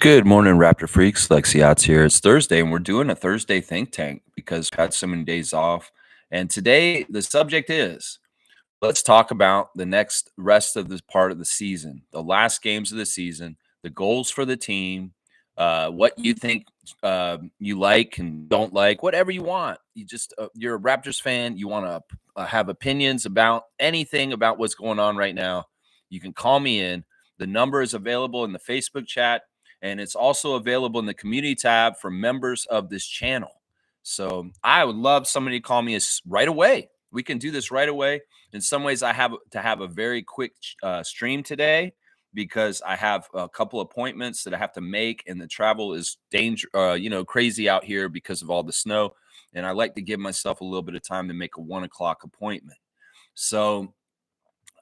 Good morning, Raptor Freaks. Lexiot's here. It's Thursday, and we're doing a Thursday think tank because we've had so many days off. And today, the subject is let's talk about the next rest of this part of the season, the last games of the season, the goals for the team, what you think you like and don't like, whatever you want. You're a Raptors fan. You want to have opinions about anything about what's going on right now. You can call me in. The number is available in the Facebook chat, and it's also available in the community tab for members of this channel. So I would love somebody to call me right away. We can do this right away. In some ways, I have to have a very quick stream today because I have a couple appointments that I have to make, and the travel is crazy out here because of all the snow. And I like to give myself a little bit of time to make a 1 o'clock appointment. So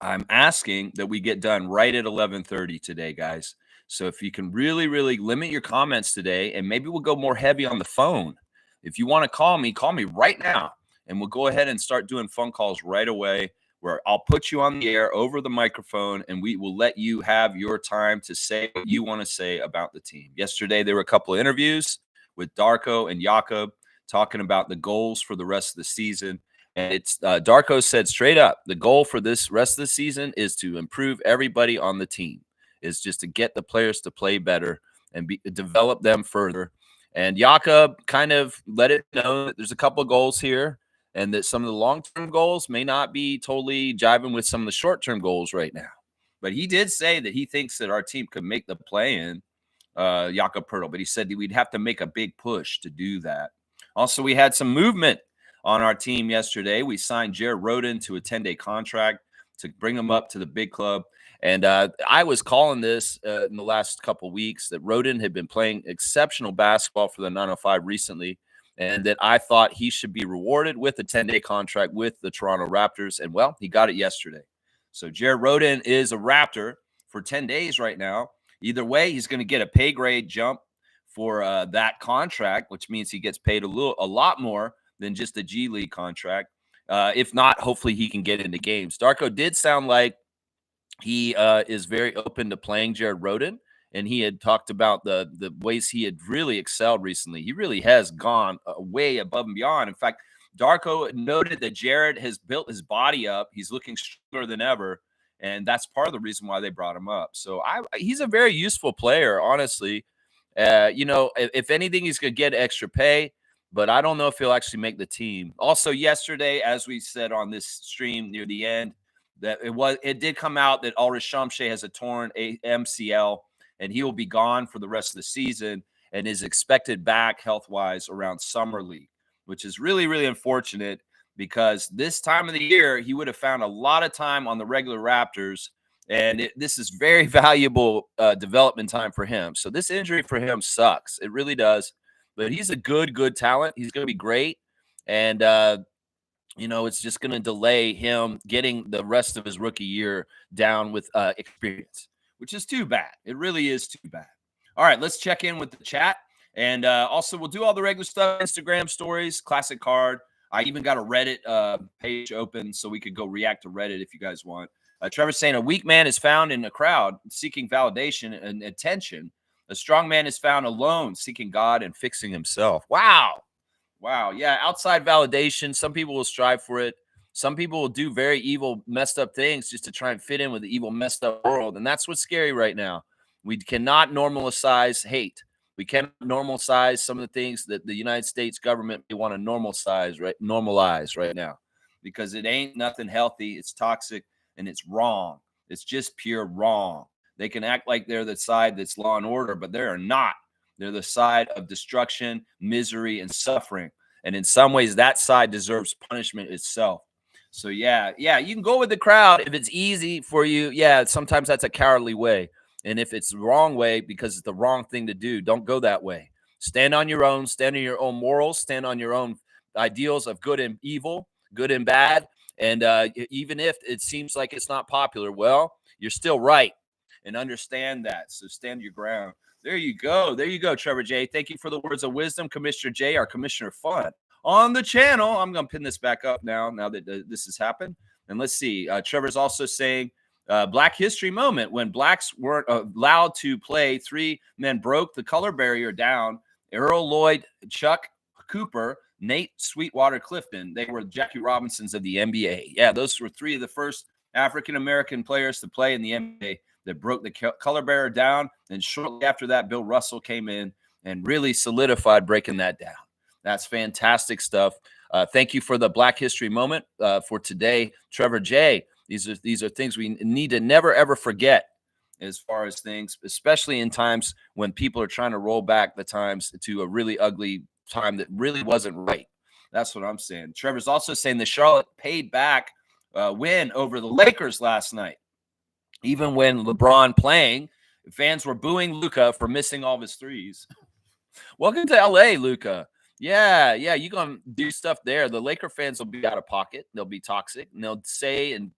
I'm asking that we get done right at 11:30 today, guys. So if you can really, really limit your comments today, and maybe we'll go more heavy on the phone. If you want to call me right now, and we'll go ahead and start doing phone calls right away, where I'll put you on the air over the microphone, and we will let you have your time to say what you want to say about the team. Yesterday, there were a couple of interviews with Darko and Jakob talking about the goals for the rest of the season. And it's Darko said straight up, the goal for this rest of the season is to improve everybody on the team, is just to get the players to play better and develop them further. And Jakob kind of let it know that there's a couple of goals here, and that some of the long-term goals may not be totally jiving with some of the short-term goals right now. But he did say that he thinks that our team could make the play-in, Jakob Pertl, but he said that we'd have to make a big push to do that. Also, we had some movement on our team yesterday. We signed Jared Roden to a 10-day contract to bring him up to the big club. And I was calling this in the last couple of weeks that Roden had been playing exceptional basketball for the 905 recently, and that I thought he should be rewarded with a 10-day contract with the Toronto Raptors. And, well, he got it yesterday. So Jared Roden is a Raptor for 10 days right now. Either way, he's going to get a pay grade jump for that contract, which means he gets paid a lot more than just a G League contract. If not, hopefully he can get into games. Darko did sound like he is very open to playing Jared Roden, and he had talked about the ways he had really excelled recently. He really has gone way above and beyond. In fact, Darko noted that Jared has built his body up. He's looking stronger than ever, and that's part of the reason why they brought him up. So he's a very useful player, honestly. If anything, he's going to get extra pay, but I don't know if he'll actually make the team. Also, yesterday, as we said on this stream near the end, that it did come out that Ulrich Shamshe has a torn MCL, and he will be gone for the rest of the season and is expected back health-wise around Summer League, which is really, really unfortunate because this time of the year, he would have found a lot of time on the regular Raptors, and this is very valuable development time for him. So this injury for him sucks. It really does. But he's a good talent. He's going to be great. And, it's just going to delay him getting the rest of his rookie year down with experience, which is too bad. It really is too bad. All right, let's check in with the chat. And also, we'll do all the regular stuff, Instagram stories, classic card. I even got a Reddit page open so we could go react to Reddit if you guys want. Trevor's saying a weak man is found in a crowd seeking validation and attention. A strong man is found alone seeking God and fixing himself. Wow. Yeah, outside validation. Some people will strive for it. Some people will do very evil, messed up things just to try and fit in with the evil, messed up world. And that's what's scary right now. We cannot normalize hate. We cannot normalize some of the things that the United States government may want to normalize right now, because it ain't nothing healthy. It's toxic and it's wrong. It's just pure wrong. They can act like they're the side that's law and order, but they are not. They're the side of destruction, misery, and suffering. And in some ways, that side deserves punishment itself. So, yeah, you can go with the crowd if it's easy for you. Yeah, sometimes that's a cowardly way. And if it's the wrong way because it's the wrong thing to do, don't go that way. Stand on your own. Stand on your own morals. Stand on your own ideals of good and evil, good and bad. And even if it seems like it's not popular, well, you're still right. And understand that. So stand your ground. There you go, Trevor J. Thank you for the words of wisdom, Commissioner J, our Commissioner of Fun on the channel. I'm going to pin this back up now that this has happened. And let's see. Trevor's also saying Black History moment when blacks weren't allowed to play. Three men broke the color barrier down. Earl Lloyd, Chuck Cooper, Nate Sweetwater Clifton. They were Jackie Robinsons of the NBA. Yeah, those were three of the first African-American players to play in the NBA that broke the color barrier down. And shortly after that, Bill Russell came in and really solidified breaking that down. That's fantastic stuff. Thank you for the Black History moment for today, Trevor J. These are things we need to never, ever forget as far as things, especially in times when people are trying to roll back the times to a really ugly time that really wasn't right. That's what I'm saying. Trevor's also saying the Charlotte paid back win over the Lakers last night. Even when LeBron playing, fans were booing Luka for missing all of his threes. Welcome to LA, Luka. Yeah, you're going to do stuff there. The Laker fans will be out of pocket. They'll be toxic. And they'll say and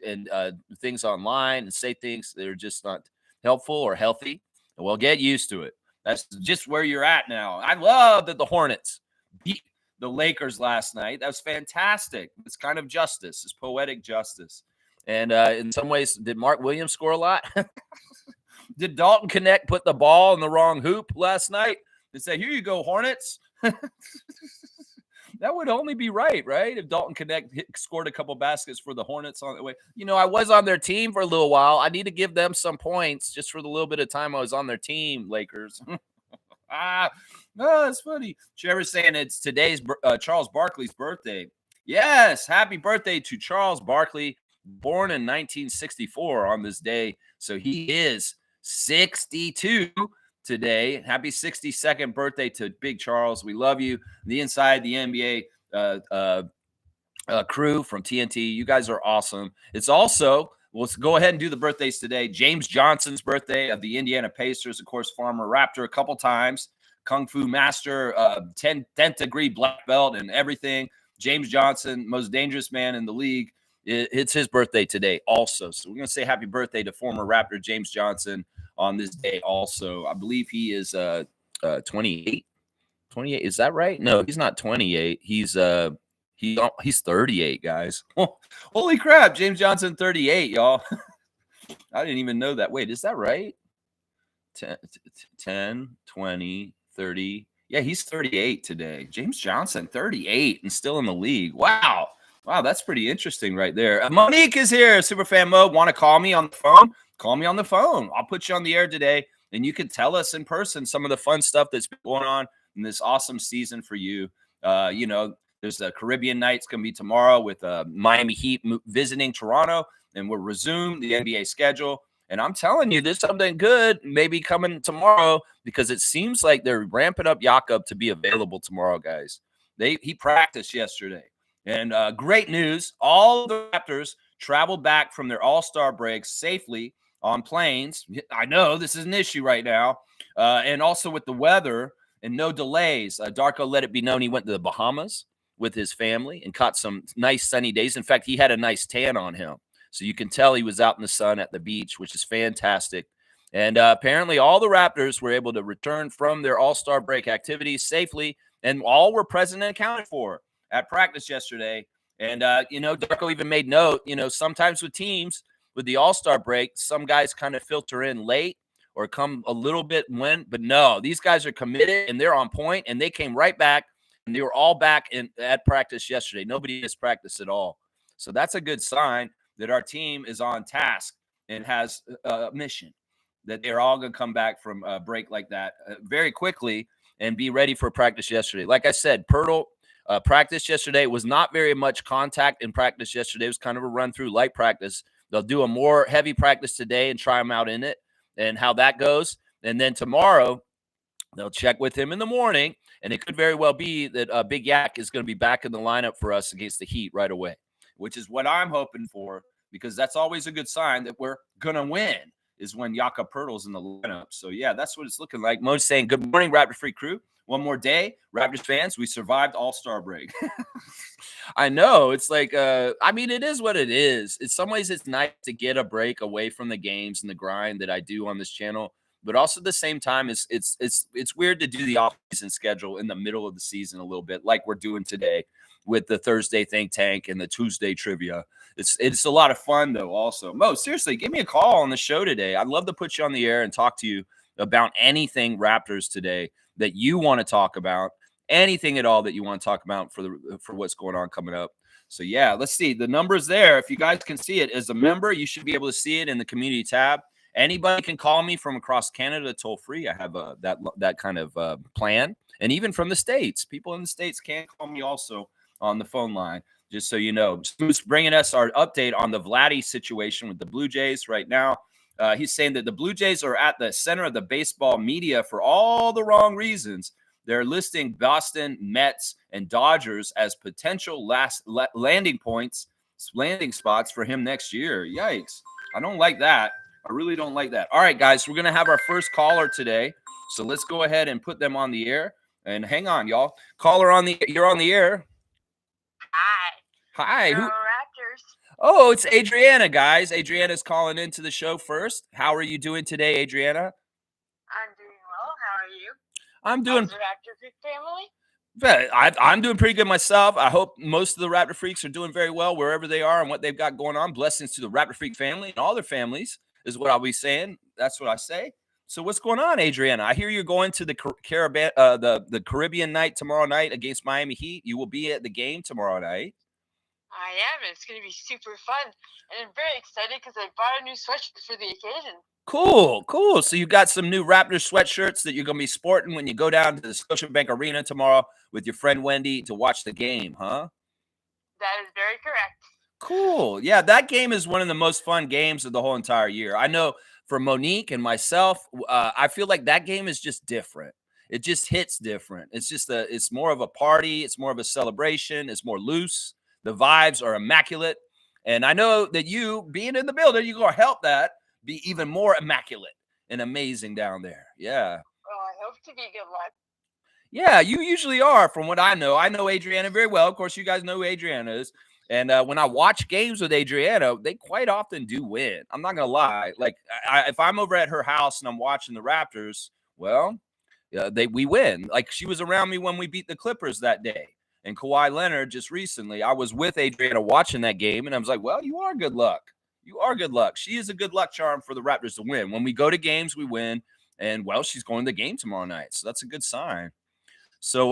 things online and say things that are just not helpful or healthy. And we'll get used to it. That's just where you're at now. I love that the Hornets beat the Lakers last night. That was fantastic. It's kind of justice. It's poetic justice. And in some ways, did Mark Williams score a lot? Did Dalton Connect put the ball in the wrong hoop last night? They say, here you go, Hornets. That would only be right? If Dalton Connect scored a couple baskets for the Hornets on the way. I was on their team for a little while. I need to give them some points just for the little bit of time I was on their team, Lakers. No, it's funny. Trevor's saying it's today's Charles Barkley's birthday. Yes, happy birthday to Charles Barkley, born in 1964 on this day. So he is 62 today. Happy 62nd birthday to Big Charles. We love you. The inside the NBA crew from TNT. You guys are awesome. It's also, let's go ahead and do the birthdays today. James Johnson's birthday of the Indiana Pacers. Of course, former Raptor a couple times. Kung Fu master, 10th degree black belt and everything. James Johnson, most dangerous man in the league. It's his birthday today also. So we're going to say happy birthday to former Raptor James Johnson on this day also. I believe he is 28. 28, is that right? No, he's not 28. He's 38, guys. Holy crap, James Johnson 38, y'all. I didn't even know that. Wait, is that right? 10, 20, 30. Yeah, he's 38 today. James Johnson 38 and still in the league. Wow, that's pretty interesting right there. Monique is here. Superfan Mo, want to call me on the phone? Call me on the phone. I'll put you on the air today, and you can tell us in person some of the fun stuff that's been going on in this awesome season for you. There's the Caribbean Nights going to be tomorrow with Miami Heat visiting Toronto, and we'll resume the NBA schedule. And I'm telling you, there's something good maybe coming tomorrow because it seems like they're ramping up Jakob to be available tomorrow, guys. He practiced yesterday. And great news, all the Raptors traveled back from their all-star breaks safely on planes. I know this is an issue right now. And also with the weather and no delays. Darko let it be known he went to the Bahamas with his family and caught some nice sunny days. In fact, he had a nice tan on him. So you can tell he was out in the sun at the beach, which is fantastic. And apparently all the Raptors were able to return from their all-star break activities safely, and all were present and accounted for at practice yesterday. And, Darko even made note, sometimes with teams, with the all-star break, some guys kind of filter in late or come a little bit but no, these guys are committed and they're on point, and they came right back, and they were all back at practice yesterday. Nobody missed practice at all. So that's a good sign that our team is on task and has a mission, that they're all going to come back from a break like that very quickly and be ready for practice yesterday. Like I said, Pirtle practice yesterday was not very much contact in practice yesterday. It was kind of a run-through light practice. They'll do a more heavy practice today and try him out in it and how that goes. And then tomorrow, they'll check with him in the morning, and it could very well be that Big Yak is going to be back in the lineup for us against the Heat right away, which is what I'm hoping for, because that's always a good sign that we're going to win, is when Jakob Poeltl's in the lineup. So, yeah, that's what it's looking like. Mo's saying, good morning, Raptor Free crew. One more day. Raptors fans, we survived all-star break. I know. It's like, it is what it is. In some ways, it's nice to get a break away from the games and the grind that I do on this channel. but also at the same time, it's weird to do the off-season schedule in the middle of the season a little bit, like we're doing today with the Thursday think tank and the Tuesday trivia. It's a lot of fun though. Also, Mo, seriously, give me a call on the show today. I'd love to put you on the air and talk to you about anything Raptors today that you want to talk about, anything at all that you want to talk about for what's going on coming up. So yeah, let's see the numbers there. If you guys can see it as a member, you should be able to see it in the community tab. Anybody can call me from across Canada toll free. I have that kind of plan, and even from the States, people in the States can call me also on the phone line. Just so you know, Smooth's bringing us our update on the Vladdy situation with the Blue Jays right now. He's saying that the Blue Jays are at the center of the baseball media for all the wrong reasons. They're listing Boston, Mets, and Dodgers as potential landing spots for him next year. Yikes. I don't like that. I really don't like that. All right, guys, we're going to have our first caller today. So let's go ahead and put them on the air. And hang on, y'all. Caller you're on the air. Hi. Hi. Raptors. Oh, it's Adriana, guys. Adriana's calling into the show first. How are you doing today, Adriana? I'm doing well. How are you? I'm doing. How's the Raptor Freak family? I'm doing pretty good myself. I hope most of the Raptor Freaks are doing very well wherever they are and what they've got going on. Blessings to the Raptor Freak family and all their families is what I'll be saying. That's what I say. So what's going on, Adriana? I hear you're going to the Caribbean night tomorrow night against Miami Heat. You will be at the game tomorrow night. I am. It's going to be super fun. And I'm very excited because I bought a new sweatshirt for the occasion. Cool. So you got some new Raptors sweatshirts that you're going to be sporting when you go down to the Scotiabank Arena tomorrow with your friend Wendy to watch the game, huh? That is very correct. Cool. Yeah, that game is one of the most fun games of the whole entire year. I know for Monique and myself, I feel like that game is just different. It just hits different. It's more of a party. It's more of a celebration. It's more loose. The vibes are immaculate. And I know that you being in the building, you're going to help that be even more immaculate and amazing down there. Yeah. Well, I hope to be good luck. Yeah, you usually are from what I know. I know Adriana very well. Of course, you guys know who Adriana is. And when I watch games with Adriana, they quite often do win. I'm not going to lie. Like, if I'm over at her house and I'm watching the Raptors, well, we win. Like, she was around me when we beat the Clippers that day. And Kawhi Leonard just recently, I was with Adriana watching that game, and I was like, well, you are good luck. You are good luck. She is a good luck charm for the Raptors to win. When we go to games, we win. And, well, she's going to the game tomorrow night. So that's a good sign. So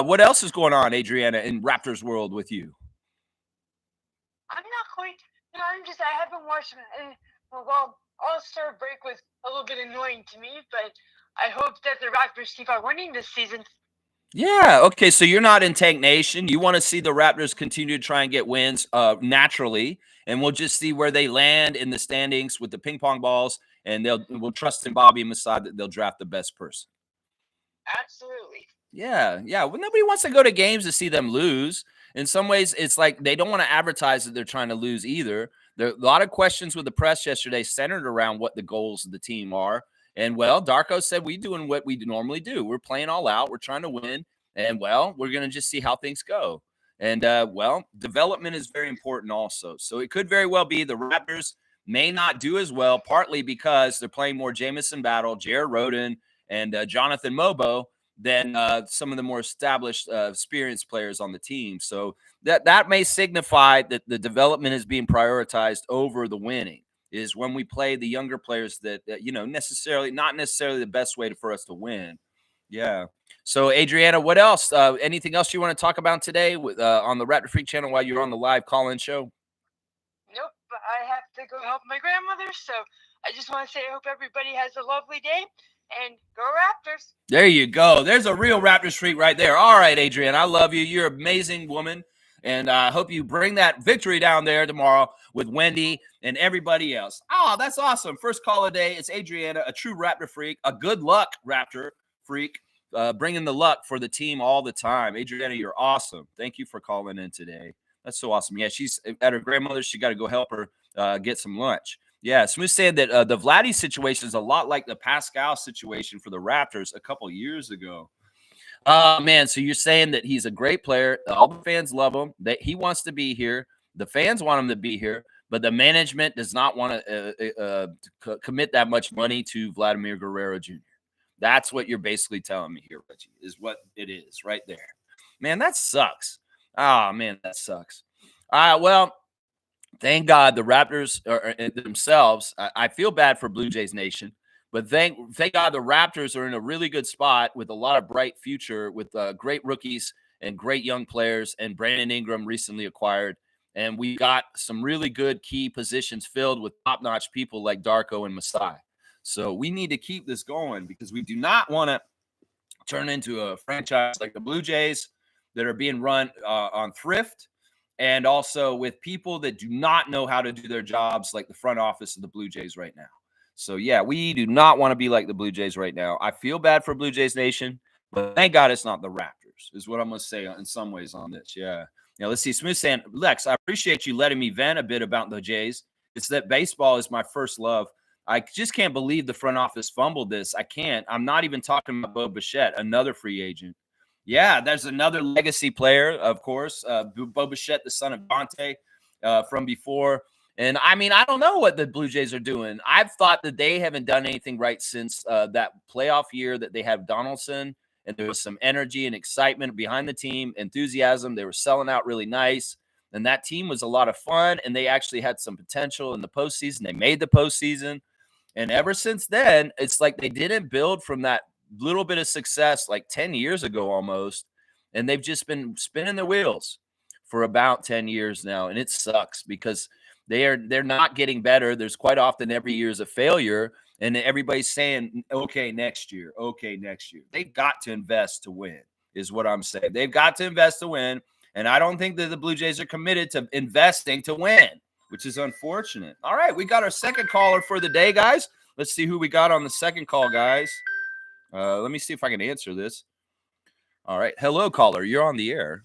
what else is going on, Adriana, in Raptors world with you? I'm not quite. I haven't watched. Well, All-Star break was a little bit annoying to me, but I hope that the Raptors keep on winning this season. Yeah. Okay. So you're not in Tank Nation. You want to see the Raptors continue to try and get wins naturally, and we'll just see where they land in the standings with the ping pong balls, and we'll trust in Bobby and Masad that they'll draft the best person. Absolutely. Yeah. Well, nobody wants to go to games to see them lose. In some ways, it's like they don't want to advertise that they're trying to lose either. There are a lot of questions with the press yesterday centered around what the goals of the team are. And, well, Darko said we're doing what we normally do. We're playing all out. We're trying to win. And, well, we're going to just see how things go. And, well, development is very important also. So it could very well be the Raptors may not do as well, partly because they're playing more Jamison Battle, Jared Rhoden, and Jonathan Mobo than some of the more established, experienced players on the team. So that may signify that the development is being prioritized over the winning. Is when we play the younger players that not necessarily the best way for us to win. Yeah. So, Adriana, what else? Anything else you want to talk about today on the Raptor Freak channel while you're on the live call-in show? Nope. I have to go help my grandmother, so I just want to say I hope everybody has a lovely day. And go Raptors. There you go. There's a real Raptors freak right there. All right, Adrian, I love you. You're an amazing woman. And I hope you bring that victory down there tomorrow with Wendy and everybody else. Oh, that's awesome. First call of the day. It's Adriana, a true Raptor freak, a good luck Raptor freak, bringing the luck for the team all the time. Adriana, you're awesome. Thank you for calling in today. That's so awesome. Yeah, she's at her grandmother's. She got to go help her get some lunch. Yeah, Smooth said that the Vladdy situation is a lot like the Pascal situation for the Raptors a couple years ago. Man, so you're saying that he's a great player. All the fans love him. That he wants to be here. The fans want him to be here. but the management does not want to commit that much money to Vladimir Guerrero Jr. That's what you're basically telling me here, Reggie, is what it is right there. Man, that sucks. Oh, man, that sucks. Well, thank God the Raptors are themselves. I feel bad for Blue Jays Nation, but thank God the Raptors are in a really good spot with a lot of bright future, with great rookies and great young players. And Brandon Ingram recently acquired, and we got some really good key positions filled with top-notch people like Darko and Masai. So we need to keep this going because we do not want to turn into a franchise like the Blue Jays that are being run on thrift and also with people that do not know how to do their jobs like the front office of the Blue Jays right now. So, yeah, we do not want to be like the Blue Jays right now. I feel bad for Blue Jays Nation, but thank God it's not the Raptors is what I'm going to say in some ways on this. Yeah. Now, let's see. Smooth saying, Lex, I appreciate you letting me vent a bit about the Jays. It's that baseball is my first love. I just can't believe the front office fumbled this. I can't. I'm not even talking about Bo Bichette, another free agent. Yeah, there's another legacy player, of course, Bo Bichette, the son of Dante from before. And, I mean, I don't know what the Blue Jays are doing. I've thought that they haven't done anything right since that playoff year that they had Donaldson, and there was some energy and excitement behind the team, enthusiasm. They were selling out really nice. And that team was a lot of fun, and they actually had some potential in the postseason. They made the postseason. And ever since then, it's like they didn't build from that little bit of success like 10 years ago almost. And they've just been spinning their wheels for about 10 years now. And it sucks because they're not getting better. There's quite often every year is a failure. And everybody's saying, okay, next year. Okay, next year. They've got to invest to win, is what I'm saying. They've got to invest to win. And I don't think that the Blue Jays are committed to investing to win, which is unfortunate. All right, we got our second caller for the day, guys. Let's see who we got on the second call, guys. Let me see if I can answer this. All right. Hello, caller. You're on the air.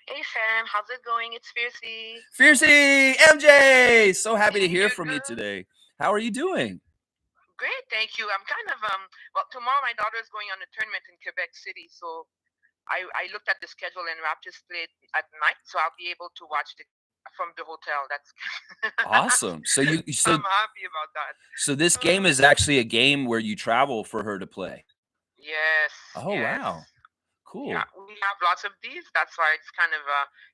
Hey, Sam. How's it going? It's Fiercey. Fiercey, MJ. So happy to hear from you today. How are you doing? Great, thank you. I'm kind of well, tomorrow my daughter is going on a tournament in Quebec City, so I looked at the schedule and Raptors played at night, so I'll be able to watch the from the hotel. That's awesome. So I'm happy about that. So this game is actually a game where you travel for her to play. Yes. Oh, yes. wow. Cool. Yeah, we have lots of these. That's why it's kind of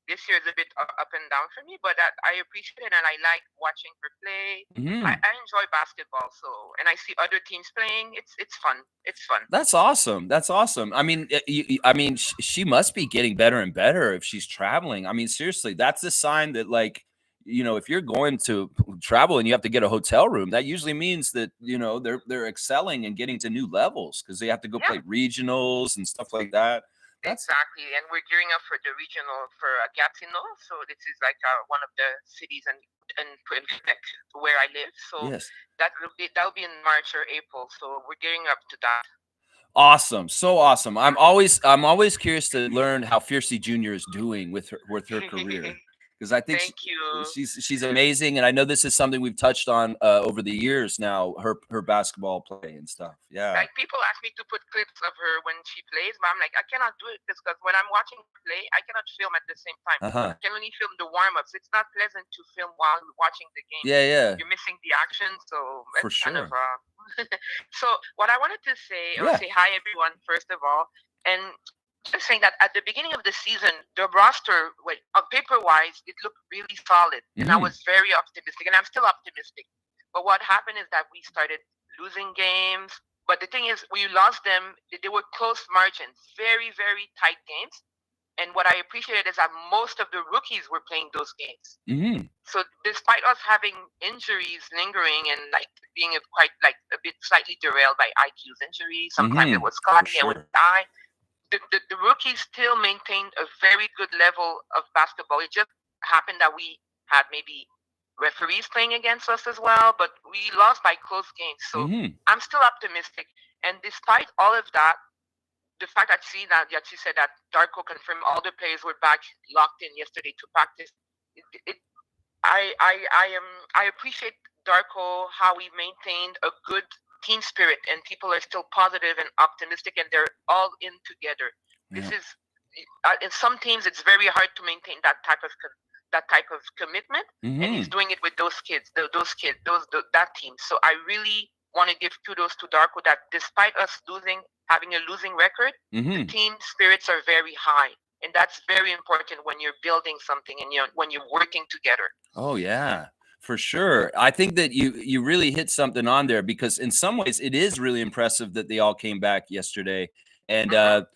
this year is a bit up and down for me, but I appreciate it and I like watching her play. Mhm. I enjoy basketball, so and I see other teams playing. It's fun. It's fun. That's awesome. That's awesome. I mean, she must be getting better and better if she's traveling. I mean, seriously, that's a sign that, like, if you're going to travel and you have to get a hotel room, that usually means that they're excelling and getting to new levels because they have to go play regionals and stuff like that. Exactly, and we're gearing up for the regional for Gatineau. So this is like one of the cities in Quebec where I live. So yes, that'll be in March or April. So we're gearing up to that. Awesome, so awesome. I'm always curious to learn how Fiercey Jr. is doing with her career. Because I think she's amazing, and I know this is something we've touched on over the years now. Her basketball play and stuff. Yeah. Like people ask me to put clips of her when she plays, but I'm like, I cannot do it because when I'm watching her play, I cannot film at the same time. I can only film the warm ups. It's not pleasant to film while watching the game. Yeah. You're missing the action, so for it's sure. kind of. So what I wanted to say, I want to say hi everyone first of all, and just saying that at the beginning of the season, the roster, on paper-wise, it looked really solid, and I was very optimistic, and I'm still optimistic. But what happened is that we started losing games. But the thing is, we lost them. They were close margins, very, very tight games. And what I appreciated is that most of the rookies were playing those games. So despite us having injuries lingering and like being a bit slightly derailed by IQ's injury, sometimes it was Scotty and with I. The rookies still maintained a very good level of basketball. It just happened that we had maybe referees playing against us as well, but we lost by close games. So I'm still optimistic. And despite all of that, the fact that she said that Darko confirmed all the players were back locked in yesterday to practice. I appreciate Darko, how he maintained a good team spirit and people are still positive and optimistic and they're all in together. This is in some teams it's very hard to maintain that type of that type of commitment, and he's doing it with those kids, that team. So I really want to give kudos to Darko that despite us having a losing record, the team spirits are very high. And that's very important when you're building something and when you're working together. Oh, yeah, for sure. I think that you really hit something on there, because in some ways it is really impressive that they all came back yesterday, and that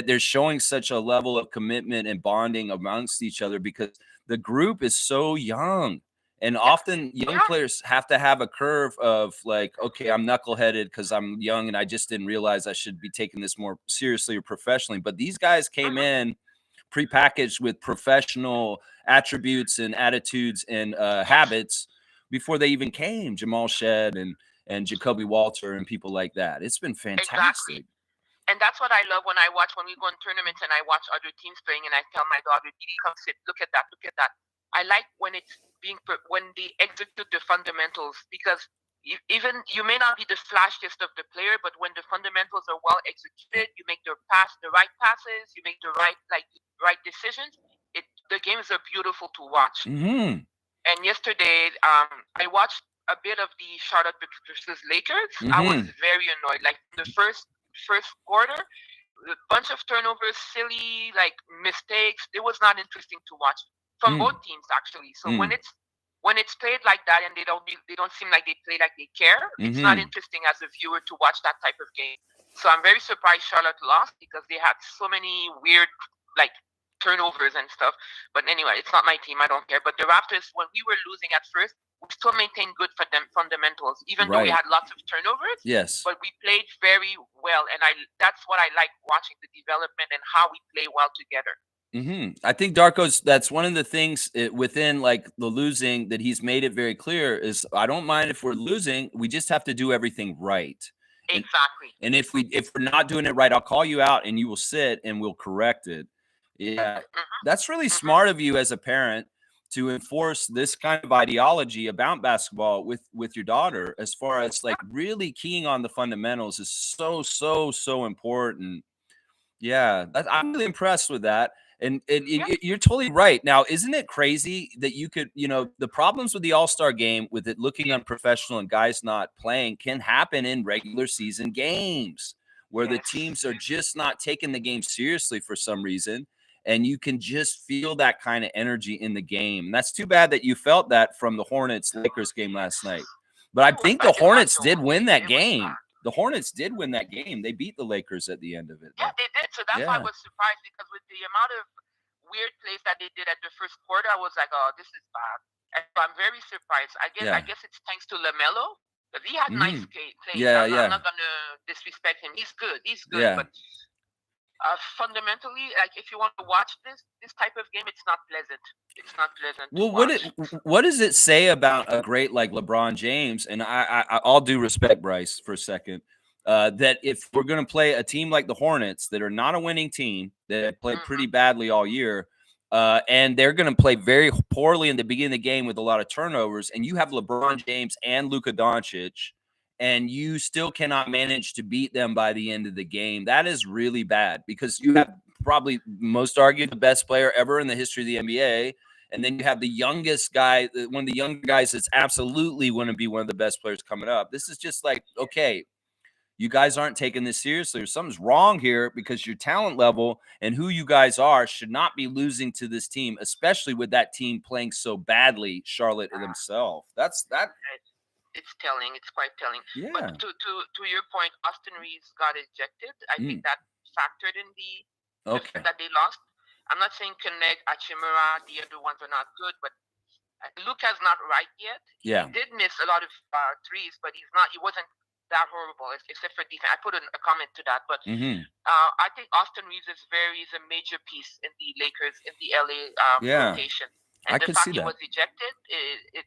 they're showing such a level of commitment and bonding amongst each other, because the group is so young. And often young players have to have a curve of like, okay, I'm knuckleheaded because I'm young and I just didn't realize I should be taking this more seriously or professionally. But these guys came in prepackaged with professional attributes and attitudes and habits before they even came. Jamal Shed and Jacoby Walter and people like that. It's been fantastic. Exactly. And that's what I love when we go on tournaments and I watch other teams playing, and I tell my daughter, Didi, come sit, look at that. I like when they execute the fundamentals, because even you may not be the flashiest of the player, but when the fundamentals are well executed, you make the right passes, you make the right decisions. The games are beautiful to watch. And yesterday, I watched a bit of the Charlotte versus Lakers. I was very annoyed. Like the first quarter, a bunch of turnovers, silly mistakes. It was not interesting to watch from both teams, actually. So when it's played like that and they don't seem like they play like they care, it's not interesting as a viewer to watch that type of game. So I'm very surprised Charlotte lost, because they had so many weird turnovers and stuff. But anyway, it's not my team. I don't care. But the Raptors, when we were losing at first, we still maintained good fundamentals, even though we had lots of turnovers. Yes. But we played very well, and that's what I like watching, the development and how we play well together. I think Darko's, that's one of the things within like the losing that he's made it very clear is, I don't mind if we're losing, we just have to do everything right. Exactly. And if we're not doing it right, I'll call you out and you will sit and we'll correct it. Yeah, that's really smart of you as a parent to enforce this kind of ideology about basketball with your daughter, as far as like really keying on the fundamentals is so important. Yeah, I'm really impressed with that. And you're totally right. Now, isn't it crazy that you could, the problems with the All-Star game, with it looking unprofessional and guys not playing, can happen in regular season games where the teams are just not taking the game seriously for some reason. And you can just feel that kind of energy in the game. And that's too bad that you felt that from the Hornets-Lakers game last night. But I think the Hornets did win that game. The Hornets did win that game. They beat the Lakers at the end of it. Yeah, they did. So that's why I was surprised, because with the amount of weird plays that they did at the first quarter, I was like, oh, this is bad. And so I'm very surprised. I guess it's thanks to LaMelo, because he had nice plays. I'm not going to disrespect him. He's good. But fundamentally, like, if you want to watch this type of game, it's not pleasant. It's not pleasant. Well, what does it say about a great like LeBron James? And I'll do respect Bryce for a second. That if we're going to play a team like the Hornets, that are not a winning team, that have played pretty badly all year, and they're going to play very poorly in the beginning of the game with a lot of turnovers, and you have LeBron James and Luka Doncic, and you still cannot manage to beat them by the end of the game, that is really bad, because you have probably, most argue, the best player ever in the history of the NBA. And then you have the youngest guy, one of the younger guys that's absolutely going to be one of the best players coming up. This is just like, okay, you guys aren't taking this seriously, or something's wrong here, because your talent level and who you guys are should not be losing to this team, especially with that team playing so badly, Charlotte themselves. That's that. It's telling. It's quite telling. Yeah. But to your point, Austin Reeves got ejected. I think that factored in the fact that they lost. I'm not saying Connect, Achimura, the other ones are not good, but Luka's not right yet. Yeah. He did miss a lot of threes, but he wasn't that horrible, except for defense. I put a comment to that, but I think Austin Reeves is a major piece in the Lakers, in the LA rotation. And the fact he was ejected,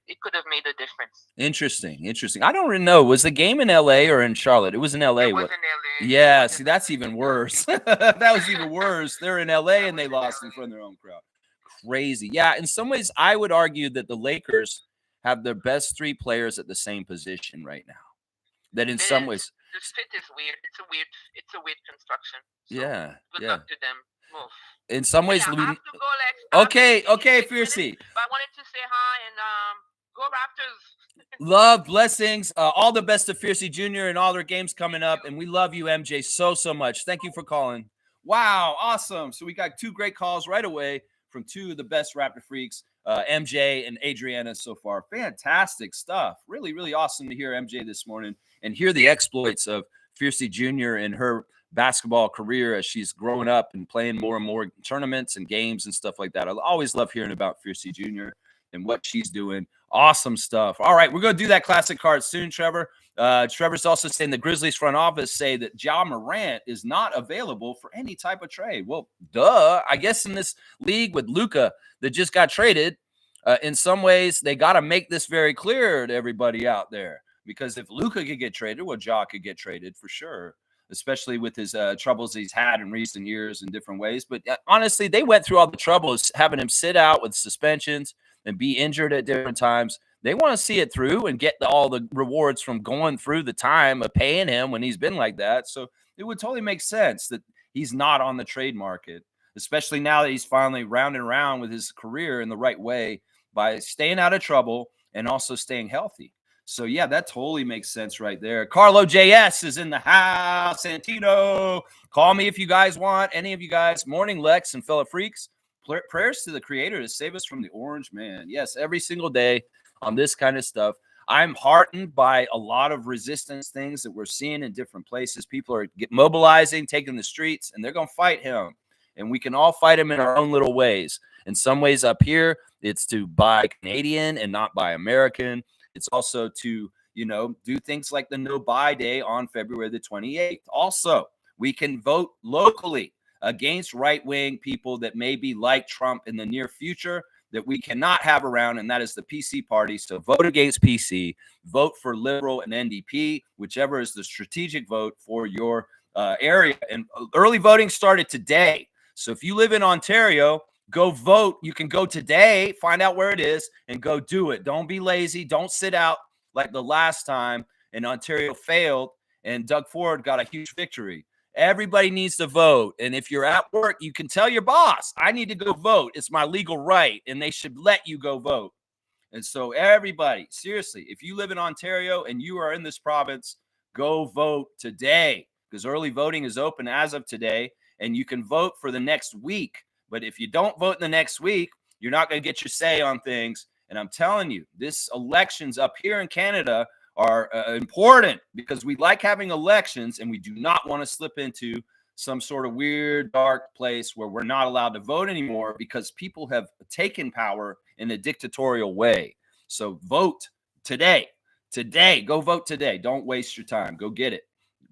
it could have made a difference. Interesting. I don't really know. Was the game in LA or in Charlotte? It was in LA. It was in LA. Yeah, see, that's even worse. That was even worse. They're in LA and they lost in front of their own crowd. Crazy. Yeah, in some ways, I would argue that the Lakers have their best three players at the same position right now. That in some ways, This fit is weird. It's a weird construction. So Yeah. good Yeah. luck to them. Move. In some ways, I have to go, Lex. Okay, Fiercey. But I wanted to say hi and go Raptors. Love, blessings, all the best to Fiercey Jr. and all their games coming up. And we love you, MJ, so much. Thank you for calling. Wow, awesome. So we got 2 great calls right away from 2 of the best Raptor freaks, MJ and Adriana so far. Fantastic stuff. Really, really awesome to hear MJ this morning and hear the exploits of Fiercey Jr. in her basketball career as she's growing up and playing more and more tournaments and games and stuff like that. I always love hearing about Fiercey Jr. and what she's doing. Awesome stuff. All right, we're going to do that classic card soon, Trevor. Trevor's also saying the Grizzlies front office say that Ja Morant is not available for any type of trade. Well, duh. I guess in this league with Luka that just got traded, in some ways they got to make this very clear to everybody out there. Because if Luka could get traded, well, Ja could get traded for sure, especially with his troubles he's had in recent years in different ways. But honestly, they went through all the troubles having him sit out with suspensions and be injured at different times. They want to see it through and get all the rewards from going through the time of paying him when he's been like that. So it would totally make sense that he's not on the trade market, especially now that he's finally rounding around with his career in the right way by staying out of trouble and also staying healthy. So, yeah, that totally makes sense right there. Carlo JS is in the house. Santino, call me if you guys want. Any of you guys. Morning, Lex and fellow freaks. Prayers to the Creator to save us from the orange man. Yes, every single day on this kind of stuff. I'm heartened by a lot of resistance things that we're seeing in different places. People are mobilizing, taking the streets, and they're going to fight him. And we can all fight him in our own little ways. In some ways up here, it's to buy Canadian and not buy American. It's also to, do things like the no buy day on February the 28th. Also, we can vote locally against right-wing people that may be like Trump in the near future that we cannot have around, and that is the PC party. So vote against PC, vote for Liberal and NDP, whichever is the strategic vote for your area. And early voting started today. So if you live in Ontario, go vote. You can go today, find out where it is, and go do it. Don't be lazy. Don't sit out like the last time, and Ontario failed, and Doug Ford got a huge victory. Everybody needs to vote. And if you're at work, you can tell your boss, I need to go vote. It's my legal right, and they should let you go vote. And so everybody, seriously, if you live in Ontario and you are in this province, go vote today because early voting is open as of today, and you can vote for the next week. But if you don't vote in the next week, you're not going to get your say on things. And I'm telling you, this elections up here in Canada are important because we like having elections and we do not want to slip into some sort of weird, dark place where we're not allowed to vote anymore because people have taken power in a dictatorial way. So vote today. Today. Go vote today. Don't waste your time. Go get it.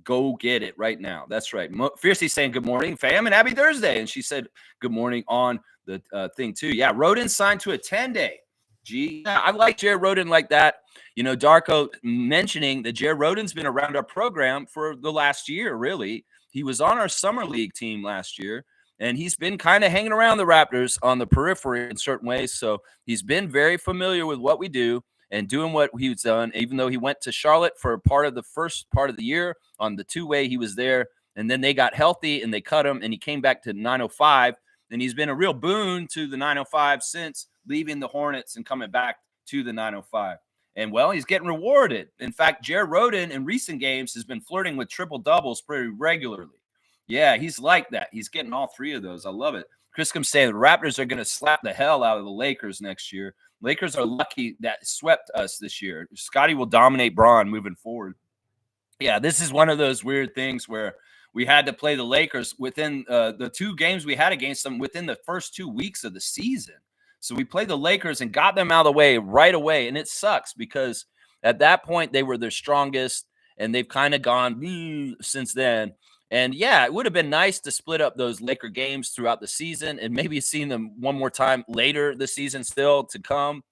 Go get it right now. That's right. Fiercey saying good morning, fam, and happy Thursday. And she said good morning on the thing too. Yeah, Roden signed to a 10-day. Gee, I like Jared Roden like that. Darko mentioning that Jared Roden's been around our program for the last year, really. He was on our summer league team last year, and he's been kind of hanging around the Raptors on the periphery in certain ways. So he's been very familiar with what we do and doing what he's done, even though he went to Charlotte for part of the first part of the year on the two-way he was there. And then they got healthy and they cut him and he came back to 905. And he's been a real boon to the 905 since leaving the Hornets and coming back to the 905. And, well, he's getting rewarded. In fact, Jared Roden in recent games has been flirting with triple doubles pretty regularly. Yeah, he's like that. He's getting all 3 of those. I love it. Chris comes saying the Raptors are going to slap the hell out of the Lakers next year. Lakers are lucky that swept us this year. Scotty will dominate Braun moving forward. Yeah, this is one of those weird things where we had to play the Lakers within the 2 games we had against them within the first 2 weeks of the season. So we played the Lakers and got them out of the way right away. And it sucks because at that point they were their strongest and they've kind of gone since then. And yeah, it would have been nice to split up those Laker games throughout the season and maybe seen them one more time later this season still to come,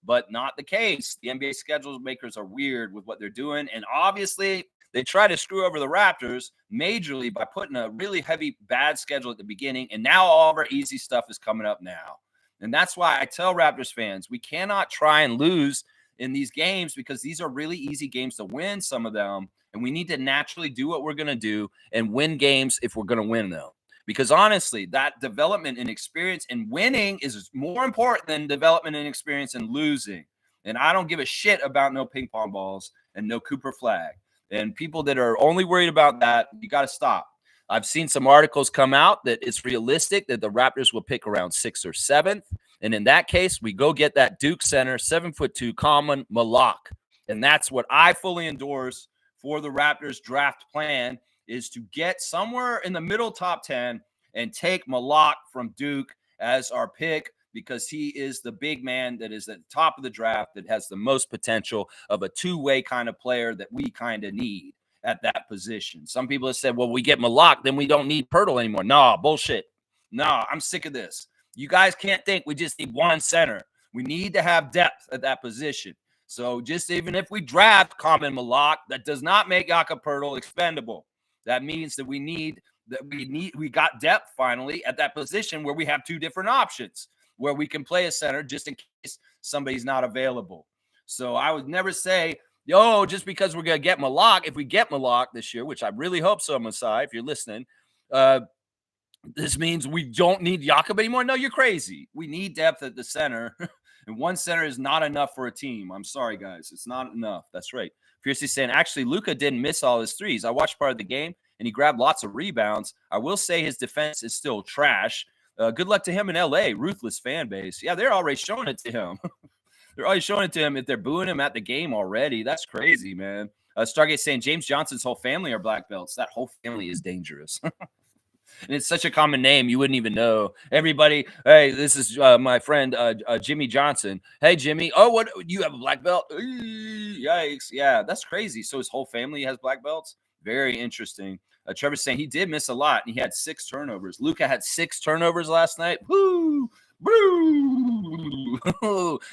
but not the case. The NBA schedule makers are weird with what they're doing. And obviously they try to screw over the Raptors majorly by putting a really heavy, bad schedule at the beginning. And now all of our easy stuff is coming up now. And that's why I tell Raptors fans, we cannot try and lose in these games because these are really easy games to win, some of them. And we need to naturally do what we're going to do and win games if we're going to win them. Because honestly, that development and experience and winning is more important than development and experience and losing. And I don't give a shit about no ping pong balls and no Cooper flag. And people that are only worried about that, you got to stop. I've seen some articles come out that it's realistic that the Raptors will pick around 6th or 7th. And in that case, we go get that Duke center, 7'2", Common Malak. And that's what I fully endorse for the Raptors draft plan, is to get somewhere in the middle top 10 and take Malak from Duke as our pick, because he is the big man that is at the top of the draft, that has the most potential of a two-way kind of player that we kind of need at that position. Some people have said, well, we get Malak, then we don't need Pirtle anymore. No, bullshit. No, I'm sick of this. You guys can't think we just need one center. We need to have depth at that position. So just even if we draft Common Malak, that does not make Jakob Pirtle expendable. That means that we got depth finally at that position where we have two different options, where we can play a center just in case somebody's not available. So I would never say, yo, just because we're going to get Malak, if we get Malak this year, which I really hope so, Masai, if you're listening, this means we don't need Jakob anymore. No, you're crazy. We need depth at the center. And one center is not enough for a team. I'm sorry, guys. It's not enough. That's right. Fiercely saying, actually, Luka didn't miss all his threes. I watched part of the game, and he grabbed lots of rebounds. I will say his defense is still trash. Good luck to him in L.A., ruthless fan base. Yeah, they're already showing it to him. They're already showing it to him if they're booing him at the game already. That's crazy, man. Stargate saying James Johnson's whole family are black belts. That whole family is dangerous. And it's such a common name, you wouldn't even know. Everybody, hey, this is my friend Jimmy Johnson. Hey, Jimmy. Oh, what? You have a black belt? Yikes. Yeah, that's crazy. So his whole family has black belts? Very interesting. Trevor's saying he did miss a lot, and he had 6 turnovers. Luka had 6 turnovers last night. Woo! Boo!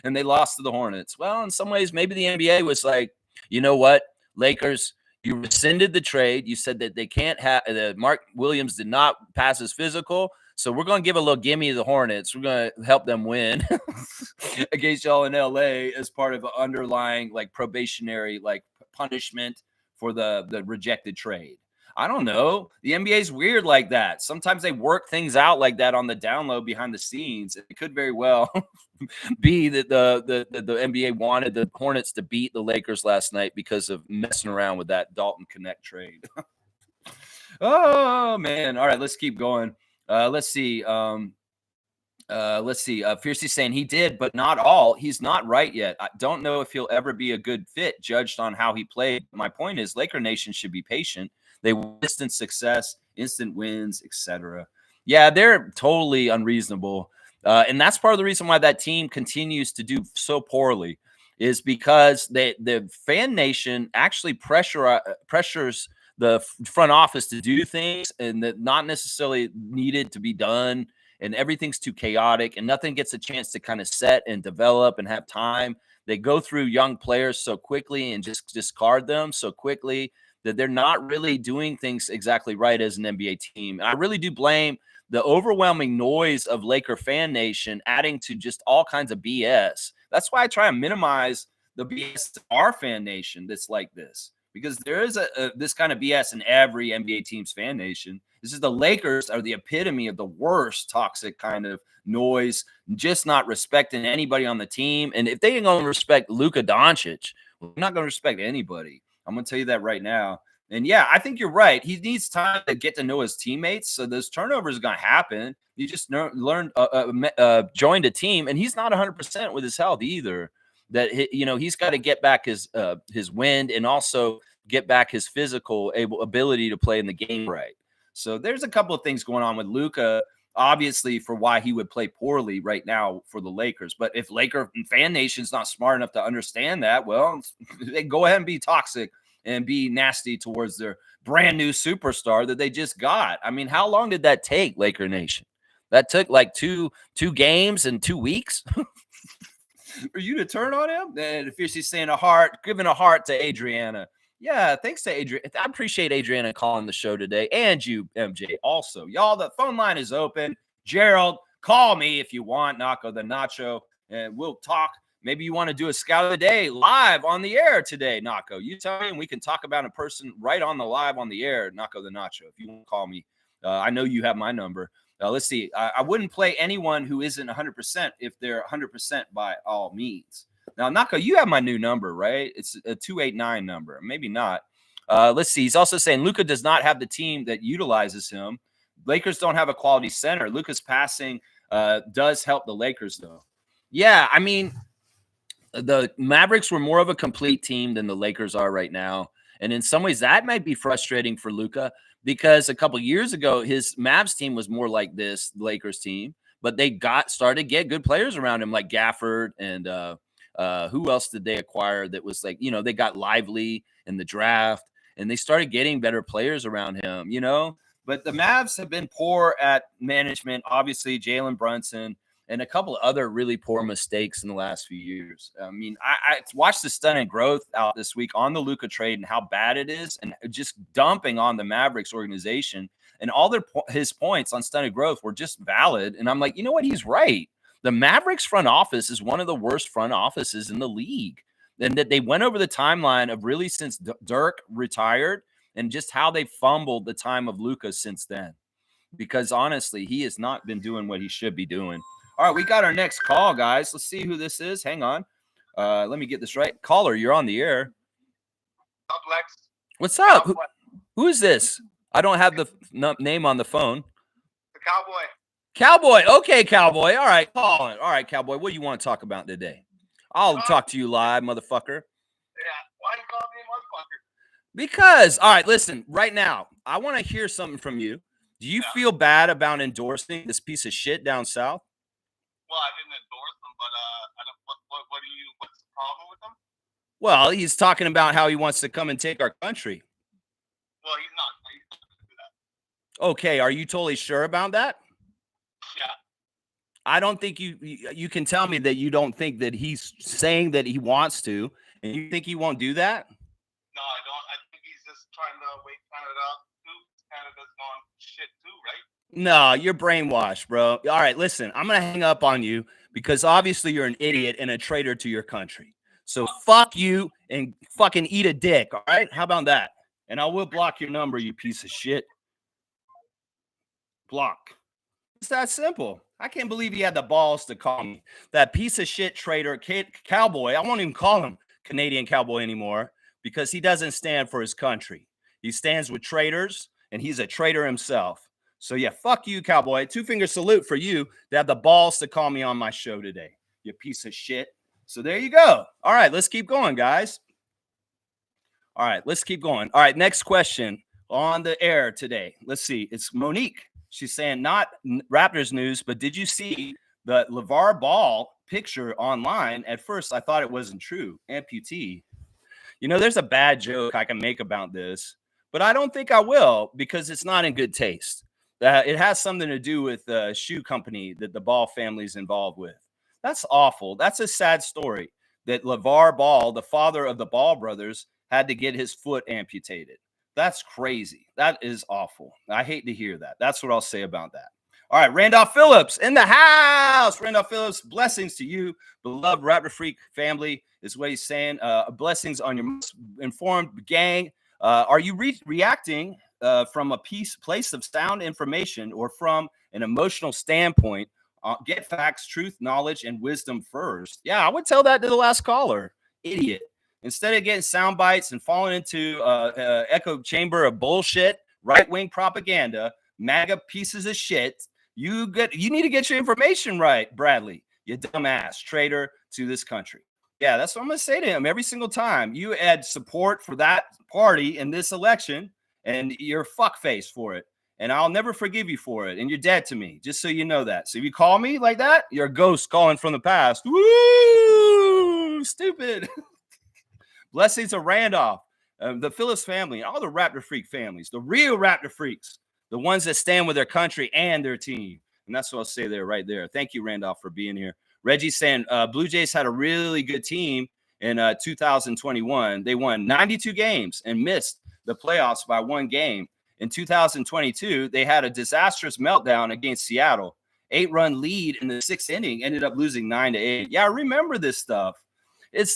And they lost to the Hornets. Well, in some ways, maybe the NBA was like, you know what, Lakers, you rescinded the trade. You said that they can't have Mark Williams did not pass his physical. So we're going to give a little gimme to the Hornets. We're going to help them win against y'all in LA as part of an underlying like probationary like punishment for the rejected trade. I don't know. The NBA is weird like that. Sometimes they work things out like that on the down low behind the scenes. It could very well be that the NBA wanted the Hornets to beat the Lakers last night because of messing around with that Dalton Connect trade. Oh, man. All right, let's keep going. Let's see. Fiercey saying he did, but not all. He's not right yet. I don't know if he'll ever be a good fit judged on how he played. My point is Laker Nation should be patient. They want instant success, instant wins, etc. Yeah, they're totally unreasonable. And that's part of the reason why that team continues to do so poorly, is because the fan nation actually pressures the front office to do things and that not necessarily needed to be done. And everything's too chaotic and nothing gets a chance to kind of set and develop and have time. They go through young players so quickly and just discard them so quickly that they're not really doing things exactly right as an NBA team. And I really do blame the overwhelming noise of Laker fan nation adding to just all kinds of BS. That's why I try to minimize the BS to our fan nation that's like this, because there is this kind of BS in every NBA team's fan nation. This is the Lakers are the epitome of the worst toxic kind of noise, just not respecting anybody on the team. And if they ain't going to respect Luka Doncic, well, they're not going to respect anybody. I'm going to tell you that right now. And yeah, I think you're right. He needs time to get to know his teammates. So those turnovers are going to happen. You just joined a team, and he's not 100% with his health either. That he's got to get back his wind and also get back his physical ability to play in the game right. So there's a couple of things going on with Luka, obviously, for why he would play poorly right now for the Lakers. But if Laker fan nation's not smart enough to understand that, well, they go ahead and be toxic and be nasty towards their brand new superstar that they just got. I mean, how long did that take, Laker Nation? That took like two games in 2 weeks for you to turn on him? And if you're saying giving a heart to Adriana. Yeah, thanks to Adriana. I appreciate Adriana calling the show today, and you, MJ, also. Y'all, the phone line is open. Gerald, call me if you want, Nacho the Nacho, and we'll talk Maybe you want to do a scout of the day live on the air today, Naco. You tell me, and we can talk about it in person right on the live on the air, Naco the Nacho. If you want to call me, I know you have my number. Let's see. I wouldn't play anyone who isn't 100% if they're 100% by all means. Now, Naco, you have my new number, right? It's a 289 number. Maybe not. Let's see. He's also saying Luka does not have the team that utilizes him. Lakers don't have a quality center. Luka's passing does help the Lakers, though. Yeah, I mean, the Mavericks were more of a complete team than the Lakers are right now. And in some ways, that might be frustrating for Luka because a couple years ago, his Mavs team was more like this Lakers team, but they started to get good players around him, like Gafford and who else did they acquire that was like, they got Lively in the draft and they started getting better players around him, But the Mavs have been poor at management. Obviously, Jalen Brunson and a couple of other really poor mistakes in the last few years. I mean, I watched the stunning growth out this week on the Luka trade and how bad it is and just dumping on the Mavericks organization. And all his points on stunning growth were just valid. And I'm like, you know what? He's right. The Mavericks front office is one of the worst front offices in the league. And that they went over the timeline of really since Dirk retired and just how they fumbled the time of Luka since then. Because honestly, he has not been doing what he should be doing. All right, we got our next call, guys. Let's see who this is. Hang on. Let me get this right. Caller, you're on the air. What's up, Lex? What's up? Who is this? I don't have the name on the phone. The Cowboy. Cowboy. Okay, Cowboy. All right, calling. All right, Cowboy. What do you want to talk about today? I'll talk to you live, motherfucker. Yeah. Why you call me motherfucker? Because, all right, listen, right now, I want to hear something from you. Do you feel bad about endorsing this piece of shit down south? Well, I didn't endorse them, but I don't. What's the problem with them? Well, he's talking about how he wants to come and take our country. Well, he's not going to do that. Okay, are you totally sure about that? Yeah. I don't think you can tell me that you don't think that he's saying that he wants to, and you think he won't do that? No, I don't. I think he's just trying to wake Canada up too. Canada's gone shit too, right? No, you're brainwashed, bro. All right, listen, I'm going to hang up on you because obviously you're an idiot and a traitor to your country. So fuck you and fucking eat a dick, all right? How about that? And I will block your number, you piece of shit. Block. It's that simple. I can't believe he had the balls to call me. That piece of shit traitor cowboy. I won't even call him Canadian cowboy anymore because he doesn't stand for his country. He stands with traitors and he's a traitor himself. So, yeah, fuck you, cowboy. 2-finger salute for you to have the balls to call me on my show today, you piece of shit. So there you go. All right, let's keep going, guys. All right, let's keep going. All right, next question on the air today. Let's see. It's Monique. She's saying not Raptors news, but did you see the LeVar Ball picture online? At first, I thought it wasn't true. Amputee. There's a bad joke I can make about this, but I don't think I will because it's not in good taste. It has something to do with the shoe company that the Ball family is involved with. That's awful. That's a sad story that LeVar Ball, the father of the Ball brothers, had to get his foot amputated. That's crazy. That is awful. I hate to hear that. That's what I'll say about that. All right, Randolph Phillips in the house. Randolph Phillips, blessings to you. Beloved Raptor Freak family is what he's saying. Blessings on your most informed gang. Are you reacting from a place of sound information or from an emotional standpoint? Get facts, truth, knowledge, and wisdom first. Yeah, I would tell that to the last caller. Idiot. Instead of getting sound bites and falling into echo chamber of bullshit, right-wing propaganda, MAGA pieces of shit, you need to get your information right, Bradley, you dumbass traitor to this country. Yeah, that's what I'm going to say to him every single time. You add support for that party in this election, and you're fuckface for it. And I'll never forgive you for it. And you're dead to me, just so you know that. So if you call me like that, you're a ghost calling from the past. Woo! Stupid. Blessings to Randolph, the Phillips family, and all the Raptor Freak families, the real Raptor Freaks, the ones that stand with their country and their team. And that's what I'll say there, right there. Thank you, Randolph, for being here. Reggie's saying Blue Jays had a really good team in 2021. They won 92 games and missed the playoffs by 1 game. In 2022, they had a disastrous meltdown against Seattle. 8-run lead in the 6th inning, ended up losing 9-8. Yeah, I remember this stuff. It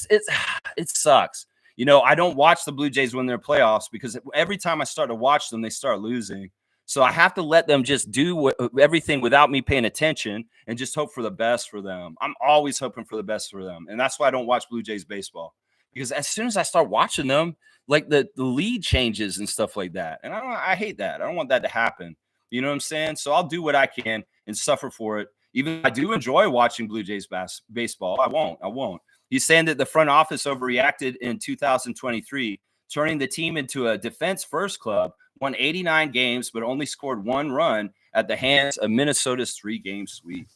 sucks. You know, I don't watch the Blue Jays when they're playoffs because every time I start to watch them, they start losing. So I have to let them just do everything without me paying attention and just hope for the best for them. I'm always hoping for the best for them. And that's why I don't watch Blue Jays baseball, because as soon as I start watching them, like the lead changes and stuff like that. And I hate that. I don't want that to happen. You know what I'm saying? So I'll do what I can and suffer for it. Even I do enjoy watching Blue Jays baseball. I won't. He's saying that the front office overreacted in 2023, turning the team into a defense-first club, won 89 games, but only scored 1 run at the hands of Minnesota's 3-game sweep.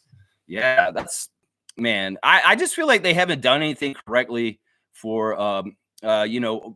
Yeah, that's, man, I just feel like they haven't done anything correctly for,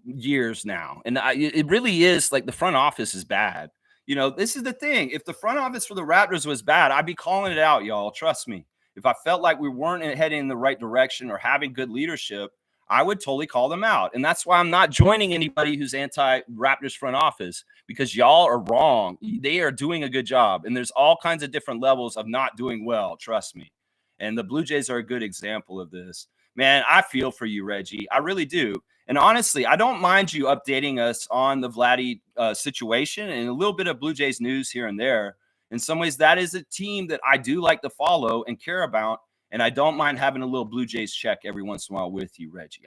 years now. And it really is like the front office is bad. You know, this is the thing. If the front office for the Raptors was bad, I'd be calling it out, y'all. Trust me. If I felt like we weren't heading in the right direction or having good leadership, I would totally call them out. And that's why I'm not joining anybody who's anti-Raptors front office, because y'all are wrong. They are doing a good job. And there's all kinds of different levels of not doing well. Trust me. And the Blue Jays are a good example of this. Man, I feel for you, Reggie. I really do. And honestly, I don't mind you updating us on the Vladdy situation and a little bit of Blue Jays news here and there. In some ways, that is a team that I do like to follow and care about. And I don't mind having a little Blue Jays check every once in a while with you, Reggie.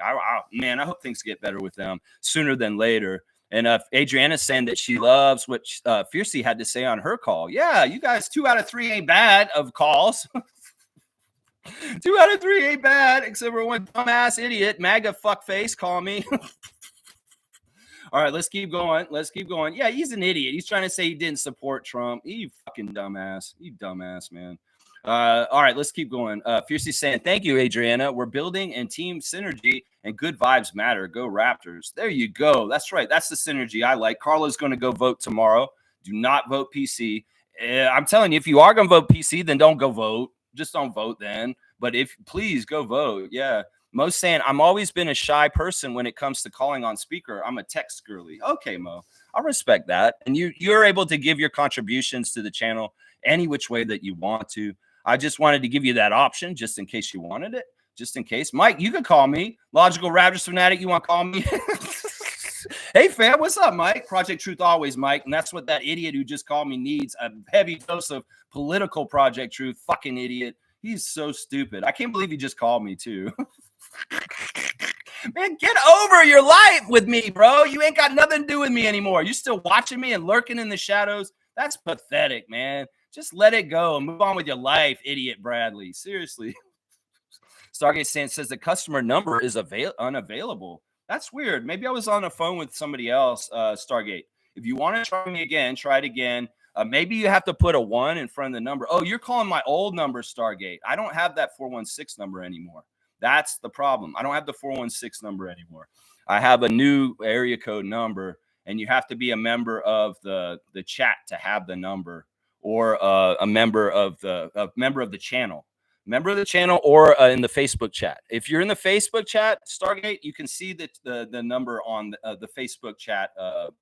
Man, I hope things get better with them sooner than later. And Adriana's saying that she loves what Fiercey had to say on her call. Yeah, you guys, 2 out of 3 ain't bad of calls. 2 out of 3 ain't bad, except for one dumbass idiot, MAGA fuckface, call me. All right, let's keep going. Yeah, he's an idiot. He's trying to say he didn't support Trump. You fucking dumbass. You dumbass, man. All right, let's keep going. Fiercey saying, thank you, Adriana. We're building and team synergy, and good vibes matter. Go Raptors. There you go. That's right. That's the synergy I like. Carla's going to go vote tomorrow. Do not vote PC. I'm telling you, if you are going to vote PC, then don't go vote. Just don't vote then. But please go vote. Yeah. Mo's saying, I'm always been a shy person when it comes to calling on speaker. I'm a text girly. Okay, Mo. I respect that. And you're able to give your contributions to the channel any which way that you want to. I just wanted to give you that option just in case you wanted it. Just in case. Mike, you could call me. Logical Raptors Fanatic, you want to call me? Hey, fam, what's up, Mike? Project Truth always, Mike. And that's what that idiot who just called me needs, a heavy dose of political Project Truth. Fucking idiot. He's so stupid. I can't believe he just called me, too. Man, get over your life with me, bro. You ain't got nothing to do with me anymore. You still watching me and lurking in the shadows? That's pathetic, man. Just let it go and move on with your life, idiot Bradley. Seriously. Stargate says the customer number is unavailable. That's weird. Maybe I was on the phone with somebody else, Stargate. If you want to try me again, try it again. Maybe you have to put a 1 in front of the number. Oh, you're calling my old number, Stargate. I don't have that 416 number anymore. That's the problem. I don't have the 416 number anymore. I have a new area code number, and you have to be a member of the chat to have the number, or a member of the channel. Member of the channel, or in the Facebook chat. If you're in the Facebook chat, Stargate, you can see the number on the Facebook chat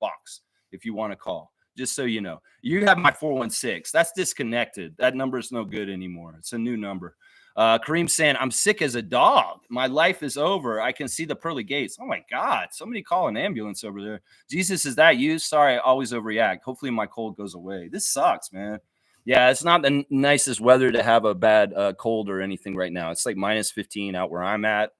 box if you want to call. Just so you know, you have my 416. That's disconnected. That number is no good anymore. It's a new number. Kareem saying, I'm sick as a dog. My life is over. I can see the pearly gates. Oh my God. Somebody call an ambulance over there. Jesus, is that you? Sorry, I always overreact. Hopefully my cold goes away. This sucks, man. Yeah, it's not the nicest weather to have a bad cold or anything right now. It's like minus 15 out where I'm at,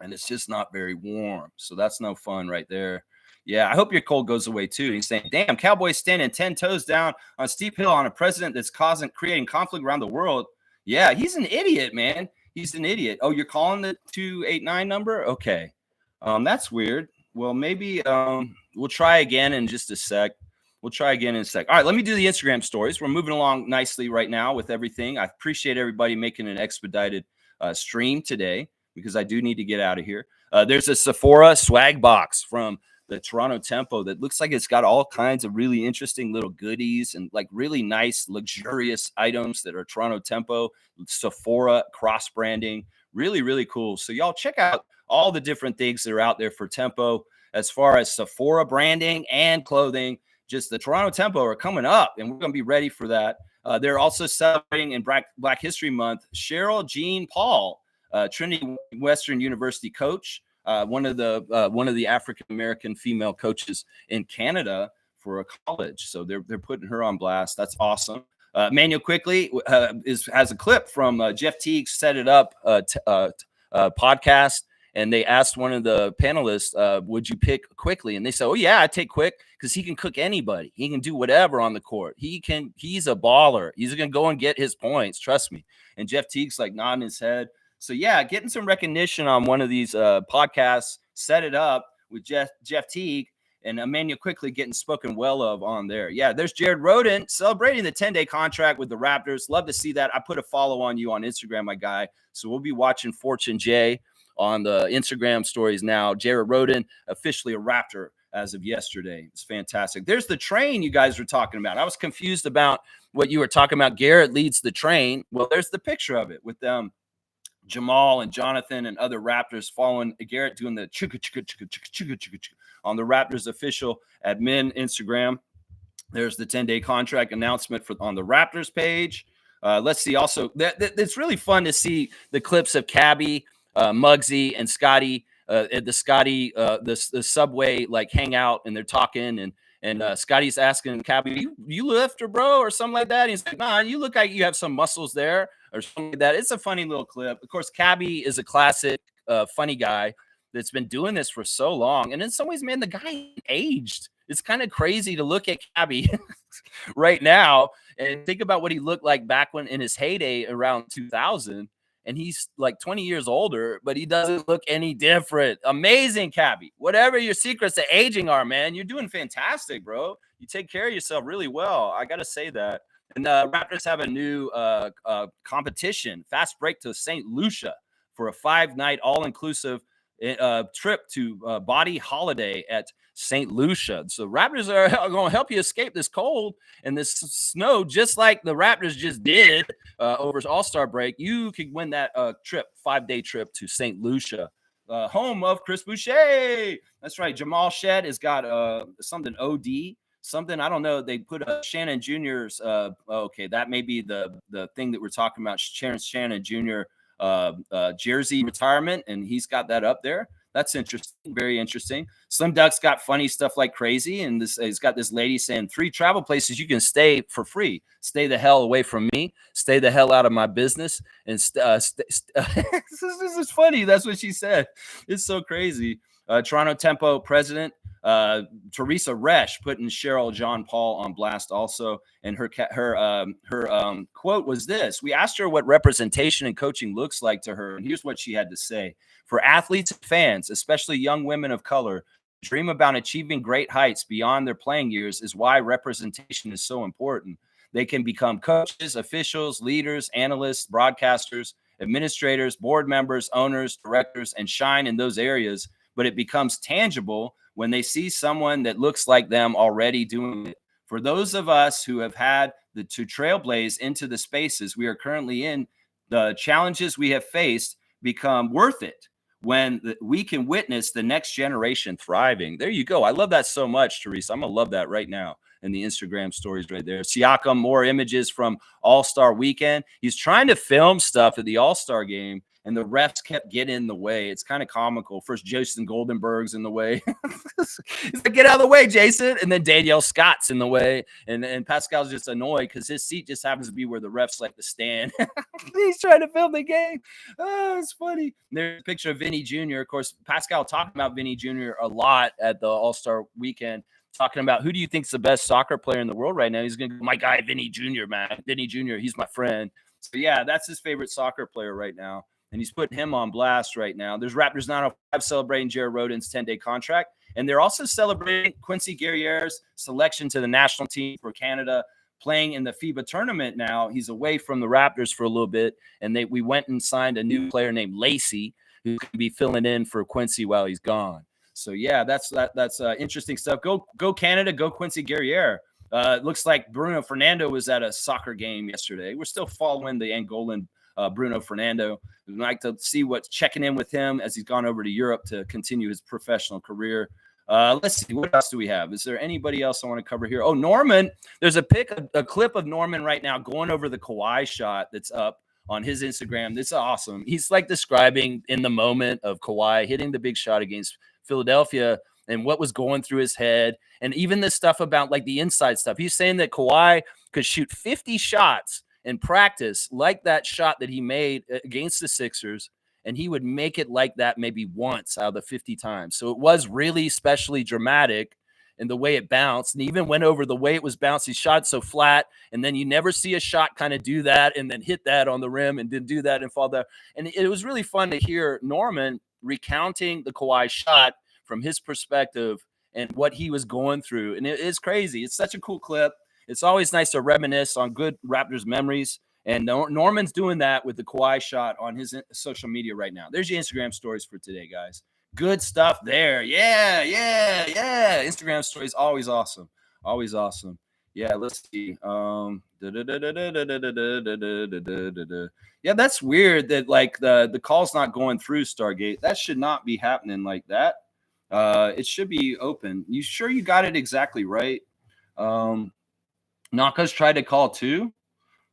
and it's just not very warm. So that's no fun right there. Yeah, I hope your cold goes away too. He's saying, damn, Cowboys standing 10 toes down on a steep hill on a president that's creating conflict around the world. Yeah, he's an idiot, man. He's an idiot. Oh, you're calling the 289 number? Okay. That's weird. Well, maybe we'll try again in just a sec. All right, let me do the Instagram stories. We're moving along nicely right now with everything. I appreciate everybody making an expedited stream today, because I do need to get out of here. There's a Sephora swag box from the Toronto Tempo that looks like it's got all kinds of really interesting little goodies and like really nice, luxurious items that are Toronto Tempo, Sephora cross branding. Really, really cool. So y'all check out all the different things that are out there for Tempo as far as Sephora branding and clothing. Just the Toronto Tempo are coming up, and we're going to be ready for that. They're also celebrating in Black History Month Cheryl Jean Paul, Trinity Western University coach, one of the African American female coaches in Canada for a college. So they're putting her on blast. That's awesome. Manuel quickly has a clip from Jeff Teague's Set It Up podcast. And they asked one of the panelists, would you pick Quickly? And they said, oh, yeah, I take Quick because he can cook anybody. He can do whatever on the court. He's a baller. He's going to go and get his points. Trust me. And Jeff Teague's like nodding his head. So, yeah, getting some recognition on one of these podcasts, Set It Up with Jeff Teague and Emmanuel Quickly getting spoken well of on there. Yeah, there's Jared Roden celebrating the 10-day contract with the Raptors. Love to see that. I put a follow on you on Instagram, my guy. So we'll be watching Fortune J on the Instagram stories now. Jared Roden, officially a Raptor as of yesterday. It's fantastic. There's the train you guys were talking about. I was confused about what you were talking about. Garrett leads the train. Well, there's the picture of it with them, Jamal and Jonathan and other Raptors following Garrett doing the chugga chugga chugga chugga chugga chugga on the Raptors official admin Instagram. There's the 10-day contract announcement on the Raptors page. Let's see. Also, it's really fun to see the clips of Cabby, Muggsy, and Scotty at the subway, like hang out and they're talking and Scotty's asking Cabby, you lift or bro or something like that. And he's like, nah, you look like you have some muscles there or something like that. It's a funny little clip. Of course, Cabby is a classic funny guy that's been doing this for so long. And in some ways, man, the guy aged. It's kind of crazy to look at Cabby right now and think about what he looked like back when in his heyday around 2000. And he's like 20 years older, but he doesn't look any different. Amazing, Cabby. Whatever your secrets to aging are, man, you're doing fantastic, bro. You take care of yourself really well. I got to say that. And Raptors have a new competition, fast break to St. Lucia for a 5-night all-inclusive trip to Body Holiday at St. Lucia. So Raptors are going to help you escape this cold and this snow, just like the Raptors just did over All-Star break. You could win that trip, 5-day trip to St. Lucia, home of Chris Boucher. That's right. Jamal Shed has got something OD. Something, I don't know. They put Shannon Jr.'s. Okay, that may be the thing that we're talking about. Shannon Jr. Jersey retirement, and he's got that up there. That's interesting, very interesting. Slim Duck's got funny stuff like crazy, and he's got this lady saying 3 travel places you can stay for free. Stay the hell away from me. Stay the hell out of my business. And this is funny. That's what she said. It's so crazy. Toronto Tempo president Teresa Resch putting Cheryl John Paul on blast also, and her quote was this: we asked her what representation and coaching looks like to her, and here's what she had to say. For athletes and fans, especially young women of color, dream about achieving great heights beyond their playing years is why representation is so important. They can become coaches, officials, leaders, analysts, broadcasters, administrators, board members, owners, directors, and shine in those areas, but it becomes tangible when they see someone that looks like them already doing it. For those of us who have had to trailblaze into the spaces we are currently in, the challenges we have faced become worth it when we can witness the next generation thriving. There you go. I love that so much, Teresa. I'm going to love that right now in the Instagram stories right there. Siakam, more images from All-Star Weekend. He's trying to film stuff at the All-Star game, and the refs kept getting in the way. It's kind of comical. First, Jason Goldenberg's in the way. He's like, get out of the way, Jason. And then Danielle Scott's in the way. And Pascal's just annoyed because his seat just happens to be where the refs like to stand. He's trying to film the game. Oh, it's funny. There's a picture of Vinny Jr. Of course, Pascal talking about Vinny Jr. a lot at the All-Star Weekend, talking about who do you think's the best soccer player in the world right now. He's going to go, my guy, Vinny Jr., man. Vinny Jr., he's my friend. So, yeah, that's his favorite soccer player right now. And he's putting him on blast right now. There's Raptors 905 celebrating Jared Roden's 10-day contract. And they're also celebrating Quincy Guerriere's selection to the national team for Canada, playing in the FIBA tournament now. He's away from the Raptors for a little bit. And we went and signed a new player named Lacey, who can be filling in for Quincy while he's gone. So, yeah, that's interesting stuff. Go Canada, go Quincy Guerriere. It looks like Bruno Fernando was at a soccer game yesterday. We're still following the Angolan Bruno Fernando. We'd like to see what's checking in with him as he's gone over to Europe to continue his professional career. Let's see. What else do we have? Is there anybody else I want to cover here? Oh, Norman. There's a clip of Norman right now going over the Kawhi shot that's up on his Instagram. This is awesome. He's like describing in the moment of Kawhi hitting the big shot against Philadelphia and what was going through his head. And even the stuff about like the inside stuff. He's saying that Kawhi could shoot 50 shots in practice like that shot that he made against the Sixers, and he would make it like that maybe once out of the 50 times. So it was really especially dramatic in the way it bounced, and even went over the way it was bounced. He shot so flat, and then you never see a shot kind of do that and then hit that on the rim and then do that and fall down. And it was really fun to hear Norman recounting the Kawhi shot from his perspective and what he was going through. And it is crazy. It's such a cool clip. It's always nice to reminisce on good Raptors memories. And Norman's doing that with the Kawhi shot on his social media right now. There's your Instagram stories for today, guys. Good stuff there. Yeah. Instagram stories, always awesome. Always awesome. Yeah, let's see. Yeah, that's weird that like the call's not going through, Stargate. That should not be happening like that. It should be open. You sure you got it exactly right? Naka's tried to call too.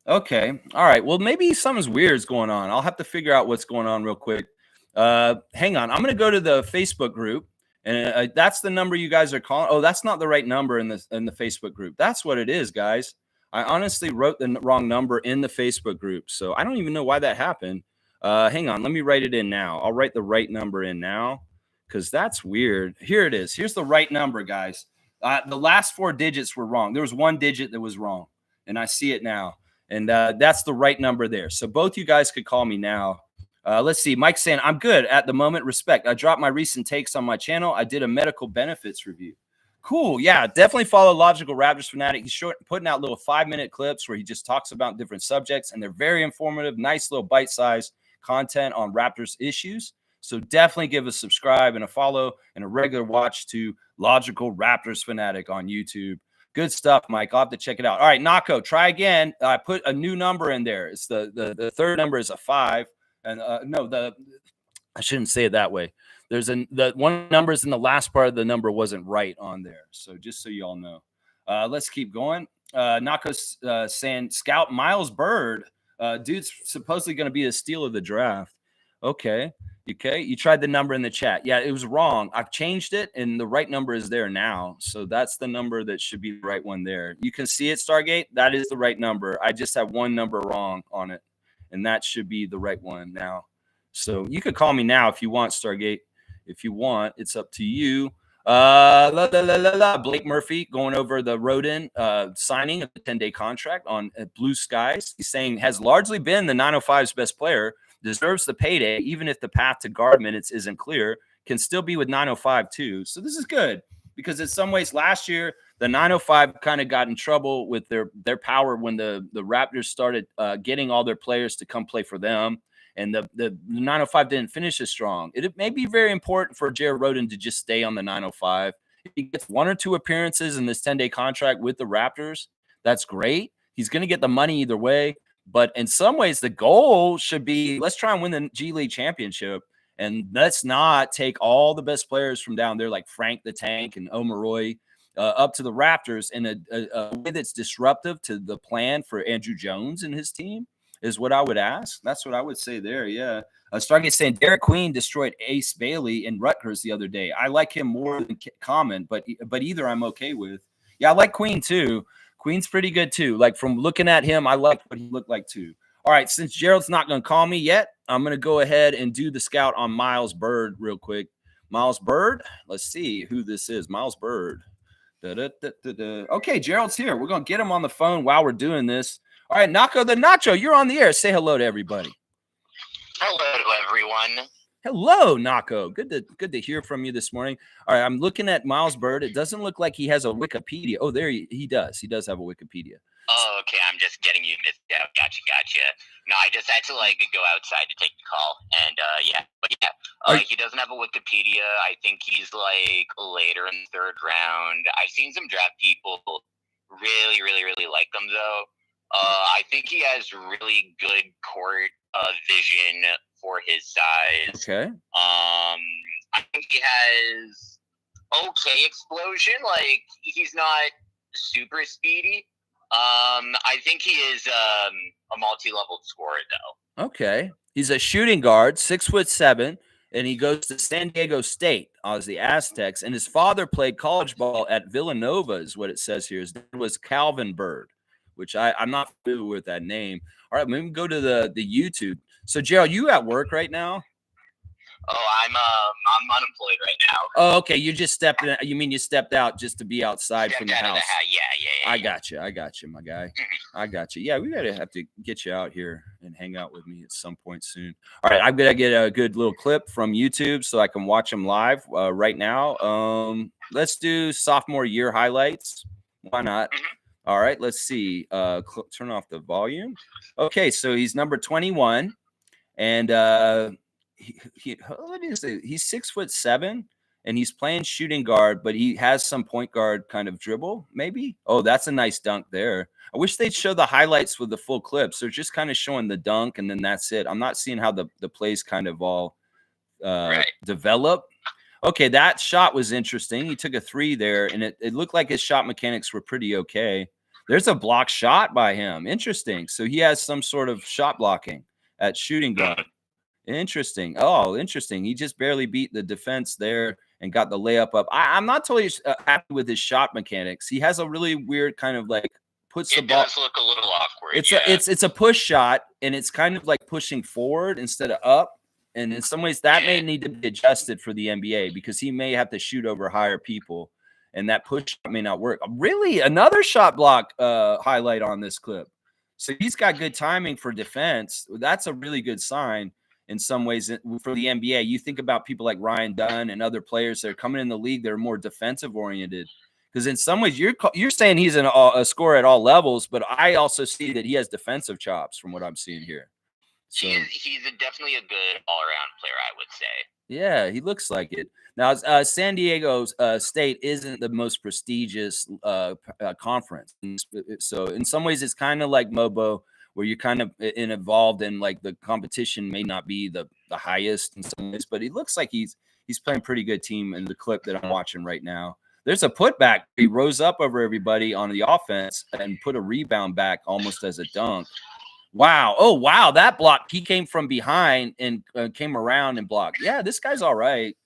Okay. All right. Well, maybe something's weird's going on. I'll have to figure out what's going on real quick. Hang on. I'm going to go to the Facebook group, and that's the number you guys are calling. Oh, that's not the right number in the Facebook group. That's what it is, guys. I honestly wrote the wrong number in the Facebook group, so I don't even know why that happened. Hang on. Let me write it in now. I'll write the right number in now because that's weird. Here it is. Here's the right number, guys. The last 4 digits were wrong. There was 1 digit that was wrong, and I see it now. And that's the right number there. So both you guys could call me now. Let's see. Mike's saying, I'm good at the moment. Respect. I dropped my recent takes on my channel. I did a medical benefits review. Cool. Yeah, definitely follow Logical Raptors Fanatic. He's putting out little 5-minute clips where he just talks about different subjects, and they're very informative, nice little bite-sized content on Raptors issues. So definitely give a subscribe and a follow and a regular watch to Logical Raptors Fanatic on YouTube. Good stuff, Mike. I'll have to check it out. All right, Nako, try again. I put a new number in there. It's the third number is a 5. And I shouldn't say it that way. There's the one numbers in the last part of the number wasn't right on there. So just so you all know. Let's keep going. Nako's saying scout Miles Bird. Dude's supposedly going to be a steal of the draft. Okay. You tried the number in the chat. Yeah, it was wrong. I've changed it, and the right number is there now. So that's the number that should be the right one there. You can see it, Stargate. That is the right number. I just have one number wrong on it, and that should be the right one now. So you could call me now if you want, Stargate. If you want, it's up to you. Blake Murphy going over the Rodin signing of the 10-day contract on Blue Skies. He's saying has largely been the 905's best player. Deserves the payday, even if the path to guard minutes isn't clear, can still be with 905 too. So this is good because in some ways last year, the 905 kind of got in trouble with their power when the Raptors started getting all their players to come play for them. And the 905 didn't finish as strong. It may be very important for Jared Rodin to just stay on the 905. If he gets 1 or 2 appearances in this 10-day contract with the Raptors, that's great. He's going to get the money either way. But in some ways, the goal should be let's try and win the G League championship. And let's not take all the best players from down there like Frank the Tank and Omaroi up to the Raptors in a way that's disruptive to the plan for Andrew Jones and his team is what I would ask. That's what I would say there. Yeah. Stargate saying Derek Queen destroyed Ace Bailey in Rutgers the other day. I like him more than Common, but either I'm okay with. Yeah, I like Queen too. Queen's pretty good too. Like from looking at him, I liked what he looked like too. All right, since Gerald's not going to call me yet, I'm going to go ahead and do the scout on Miles Bird real quick. Miles Bird, let's see who this is. Miles Bird. Okay, Gerald's here. We're going to get him on the phone while we're doing this. All right, Nako the Nacho, you're on the air. Say hello to everybody. Hello to everyone. Hello, Nako. Good to hear from you this morning. All right, I'm looking at Miles Bird. It doesn't look like he has a Wikipedia. Oh, there he does. He does have a Wikipedia. Oh, okay. I'm just getting you missed out. Gotcha. No, I just had to go outside to take the call, and he doesn't have a Wikipedia. I think he's later in the 3rd round. I've seen some draft people really, really, really like him though. I think he has really good court vision for his size. Okay. I think he has okay explosion. Like, he's not super speedy. I think he is a multi-level scorer, though. Okay. He's a shooting guard, 6'7", and he goes to San Diego State as the Aztecs. And his father played college ball at Villanova, is what it says here. His name was Calvin Bird, which I'm not familiar with that name. All right, maybe go to the YouTube. So, Gerald, you at work right now? Oh, I'm unemployed right now. Oh, okay. You just stepped in. You mean you stepped out just to be outside Stepped from the out of house? Yeah. I got you, my guy. I got you. Yeah, we gotta have to get you out here and hang out with me at some point soon. All right, I'm gonna get a good little clip from YouTube so I can watch them live right now. Let's do sophomore year highlights. Why not? All right, let's see. Turn off the volume. Okay, so he's number 21, and what is it? He's 6'7", and he's playing shooting guard, but he has some point guard kind of dribble, maybe. Oh, that's a nice dunk there. I wish they'd show the highlights with the full clips. They're just kind of showing the dunk, and then that's it. I'm not seeing how the plays kind of all develop. Okay, that shot was interesting. He took a three there, and it looked like his shot mechanics were pretty okay. There's a block shot by him. Interesting. So he has some sort of shot blocking at shooting guard. Interesting. Oh, interesting. He just barely beat the defense there and got the layup up. I'm not totally happy with his shot mechanics. He has a really weird kind of like puts the ball. It does look a little awkward. It's a push shot, and it's kind of like pushing forward instead of up. And in some ways, that may need to be adjusted for the NBA because he may have to shoot over higher people, and that push shot may not work. Really, another shot block highlight on this clip. So he's got good timing for defense. That's a really good sign. In some ways, for the NBA, you think about people like Ryan Dunn and other players that are coming in the league that are more defensive oriented. Because in some ways, you're saying he's a scorer at all levels, but I also see that he has defensive chops from what I'm seeing here. So he's definitely a good all-around player, I would say. Yeah, he looks like it. Now, San Diego State isn't the most prestigious conference, so in some ways, it's kind of like MOBO, where you're kind of involved in like the competition may not be the highest in some ways, but he looks like he's playing pretty good team in the clip that I'm watching right now. There's a putback. He rose up over everybody on the offense and put a rebound back almost as a dunk. Wow. Oh, wow. That block, he came from behind and came around and blocked. Yeah, this guy's all right.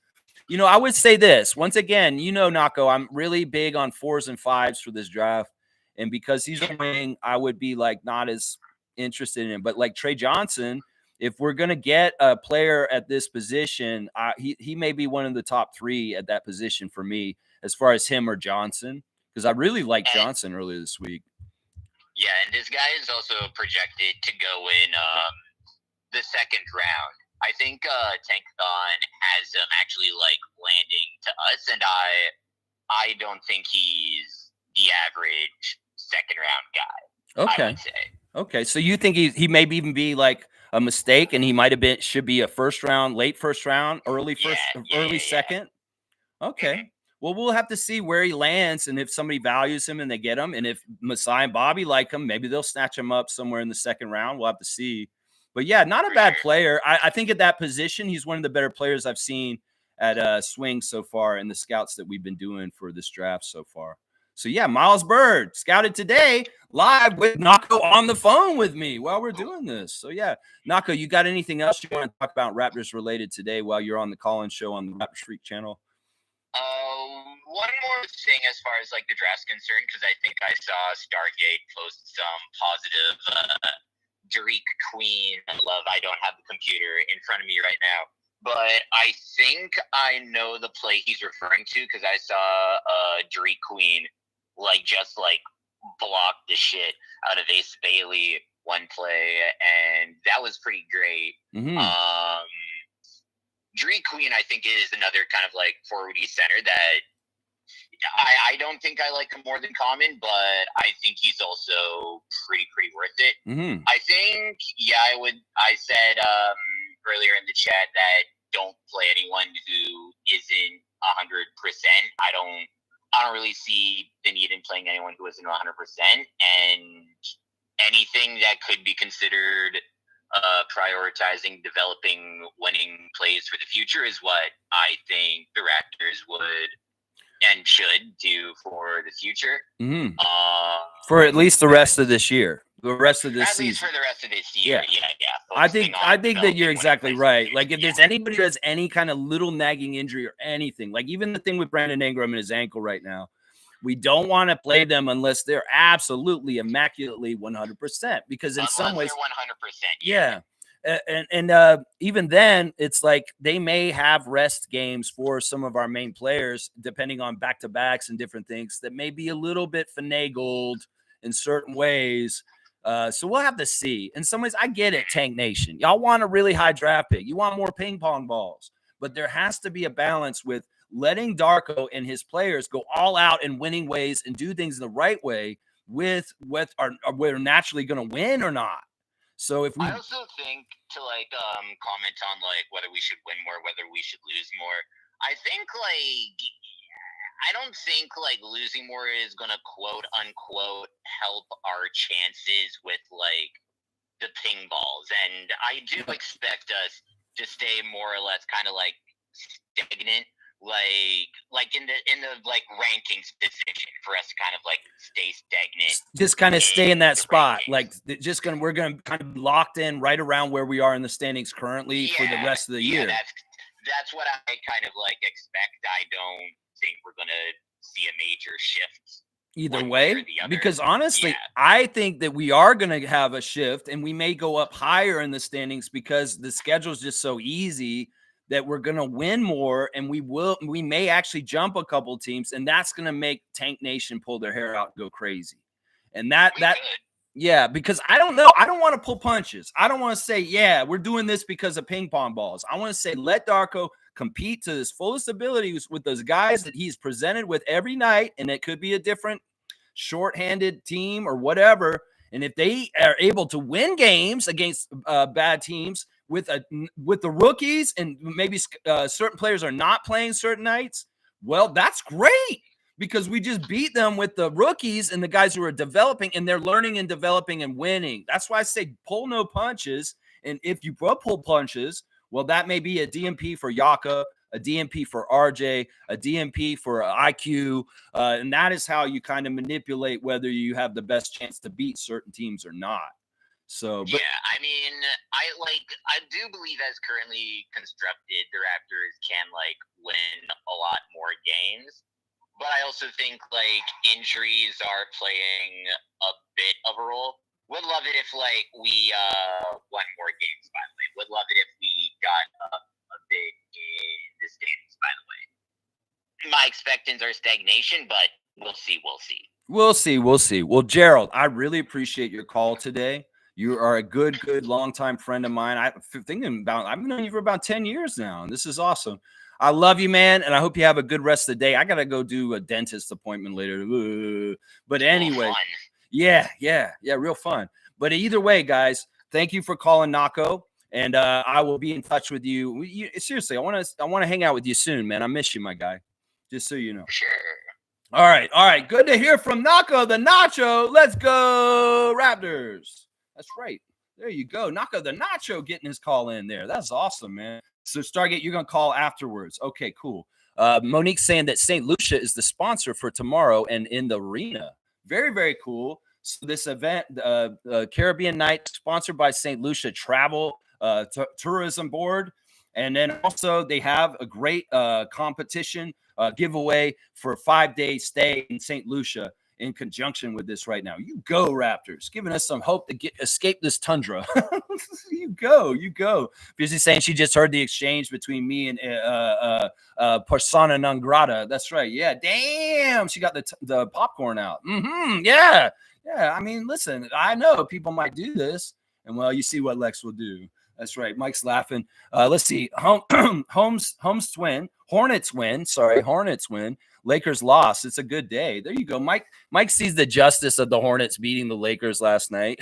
You know, I would say this. Once again, you know, Nako, I'm really big on 4s and 5s for this draft. And because he's a wing, I would be like not as interested in him. But like Trey Johnson, if we're going to get a player at this position, he may be one of the top 3 at that position for me as far as him or Johnson, because I really liked Johnson earlier this week. Yeah, and this guy is also projected to go in the second round. I think Tankathon has him actually like landing to us, and I don't think he's the average second round guy. Okay. I would say. Okay, so you think he maybe even be like a mistake, and he might have been should be a first round, late first round, early second. Okay. Well, we'll have to see where he lands, and if somebody values him and they get him, and if Masai and Bobby like him, maybe they'll snatch him up somewhere in the second round. We'll have to see. But yeah, not a bad player. I think at that position, he's one of the better players I've seen at swing so far in the scouts that we've been doing for this draft so far. So yeah, Miles Bird scouted today live with Nako on the phone with me while we're doing this. So yeah, Nako, you got anything else you want to talk about Raptors related today while you're on the call-in show on the Raptors Freak channel? One more thing as far as like the draft's concerned, because I think I saw Stargate post some positive Drake Queen love. I don't have the computer in front of me right now, but I think I know the play he's referring to, because I saw Drake Queen just block the shit out of Ace Bailey one play, and that was pretty great. Mm-hmm. Drake Queen, I think, is another kind of like forwardy center that I don't think I like him more than Common, but I think he's also pretty worth it. Mm-hmm. I think, I said earlier in the chat that don't play anyone who isn't 100%. I don't really see the need in playing anyone who isn't 100%, and anything that could be considered prioritizing developing winning plays for the future is what I think the Raptors would and should do for the future. Mm-hmm. For at least the rest of this year. The rest of this at least season. for the rest of this year. Yeah. I think that you're exactly right. Like if there's anybody who has any kind of little nagging injury or anything, like even the thing with Brandon Ingram and his ankle right now, we don't want to play them unless they're absolutely immaculately 100%. Because in some ways, 100%. Yeah. And even then, it's like they may have rest games for some of our main players, depending on back-to-backs and different things that may be a little bit finagled in certain ways. So we'll have to see. In some ways, I get it, Tank Nation. Y'all want a really high draft pick. You want more ping pong balls. But there has to be a balance with letting Darko and his players go all out in winning ways and do things in the right way with what are we're naturally going to win or not. So if we, I also think to like comment on like whether we should win more, whether we should lose more. I think like I don't think like losing more is gonna quote unquote help our chances with like the ping balls, and I do expect us to stay more or less kind of like stagnant, like in the like rankings position for us to kind of like stay stagnant, just kind of stay in that spot, rankings. like just we're gonna kind of be locked in right around where we are in the standings currently for the rest of the year. That's what I kind of like expect. I don't think we're gonna see a major shift either way, because honestly, I think that we are going to have a shift and we may go up higher in the standings because the schedule is just so easy that we're going to win more, and we may actually jump a couple teams, and that's going to make Tank Nation pull their hair out and go crazy. And yeah, because I don't know. I don't want to pull punches. I don't want to say, yeah, we're doing this because of ping pong balls. I want to say, let Darko compete to his fullest abilities with those guys that he's presented with every night. And it could be a different shorthanded team or whatever. And if they are able to win games against bad teams with the rookies, and maybe certain players are not playing certain nights, well, that's great. Because we just beat them with the rookies and the guys who are developing, and they're learning and developing and winning. That's why I say pull no punches. And if you pull punches, well, that may be a DMP for Yaka, a DMP for RJ, a DMP for IQ. And that is how you kind of manipulate whether you have the best chance to beat certain teams or not. So, yeah, I mean, I do believe as currently constructed, the Raptors can like win a lot more games. But I also think like injuries are playing a bit of a role. Would love it if like we won more games. By the way, would love it if we got a bit in the standings. By the way, my expectations are stagnation, but we'll see. We'll see. Well, Gerald, I really appreciate your call today. You are a good longtime friend of mine. I've been knowing you for about 10 years now, and this is awesome. I love you, man, and I hope you have a good rest of the day. I got to go do a dentist appointment later. But anyway, yeah, real fun. But either way, guys, thank you for calling Nako, and I will be in touch with you. Seriously, I want to hang out with you soon, man. I miss you, my guy, just so you know. Sure. All right. Good to hear from Nako the Nacho. Let's go, Raptors. That's right. There you go. Nako the Nacho getting his call in there. That's awesome, man. So Stargate, you're going to call afterwards. Okay, cool. Monique's saying that St. Lucia is the sponsor for tomorrow and in the arena. Very, very cool. So this event, Caribbean Night, sponsored by St. Lucia Travel Tourism Board. And then also they have a great competition giveaway for a 5-day stay in St. Lucia in conjunction with this right now. You go, Raptors, giving us some hope to escape this tundra. You go. Busy saying she just heard the exchange between me and persona non grata. That's right. Yeah. Damn. She got the popcorn out. Yeah. I mean, listen, I know people might do this, and well, you see what Lex will do. That's right. Mike's laughing. Let's see. Hornets win. Lakers lost. It's a good day. There you go. Mike sees the justice of the Hornets beating the Lakers last night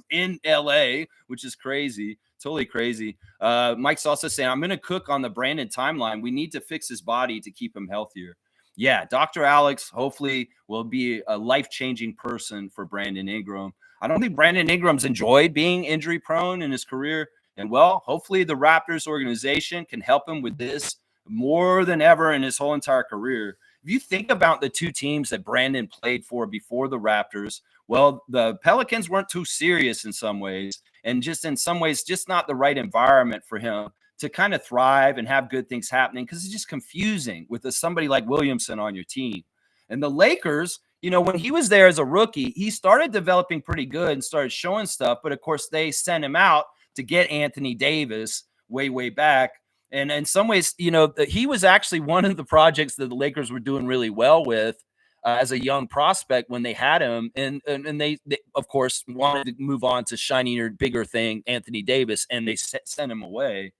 in LA, which is crazy. Totally crazy. Mike's also saying, I'm going to cook on the Brandon timeline. We need to fix his body to keep him healthier. Yeah, Dr. Alex hopefully will be a life-changing person for Brandon Ingram. I don't think Brandon Ingram's enjoyed being injury prone in his career. And well, hopefully the Raptors organization can help him with this more than ever in his whole entire career. if you think about the two teams that Brandon played for before the Raptors, well, the Pelicans weren't too serious in some ways, and just in some ways, just not the right environment for him to kind of thrive and have good things happening, because it's just confusing with somebody like Williamson on your team. And the Lakers, you know, when he was there as a rookie, he started developing pretty good and started showing stuff. But of course, they sent him out to get Anthony Davis way back. And in some ways, you know, he was actually one of the projects that the Lakers were doing really well with as a young prospect when they had him. And they, of course, wanted to move on to shinier, bigger thing, Anthony Davis, and they sent him away.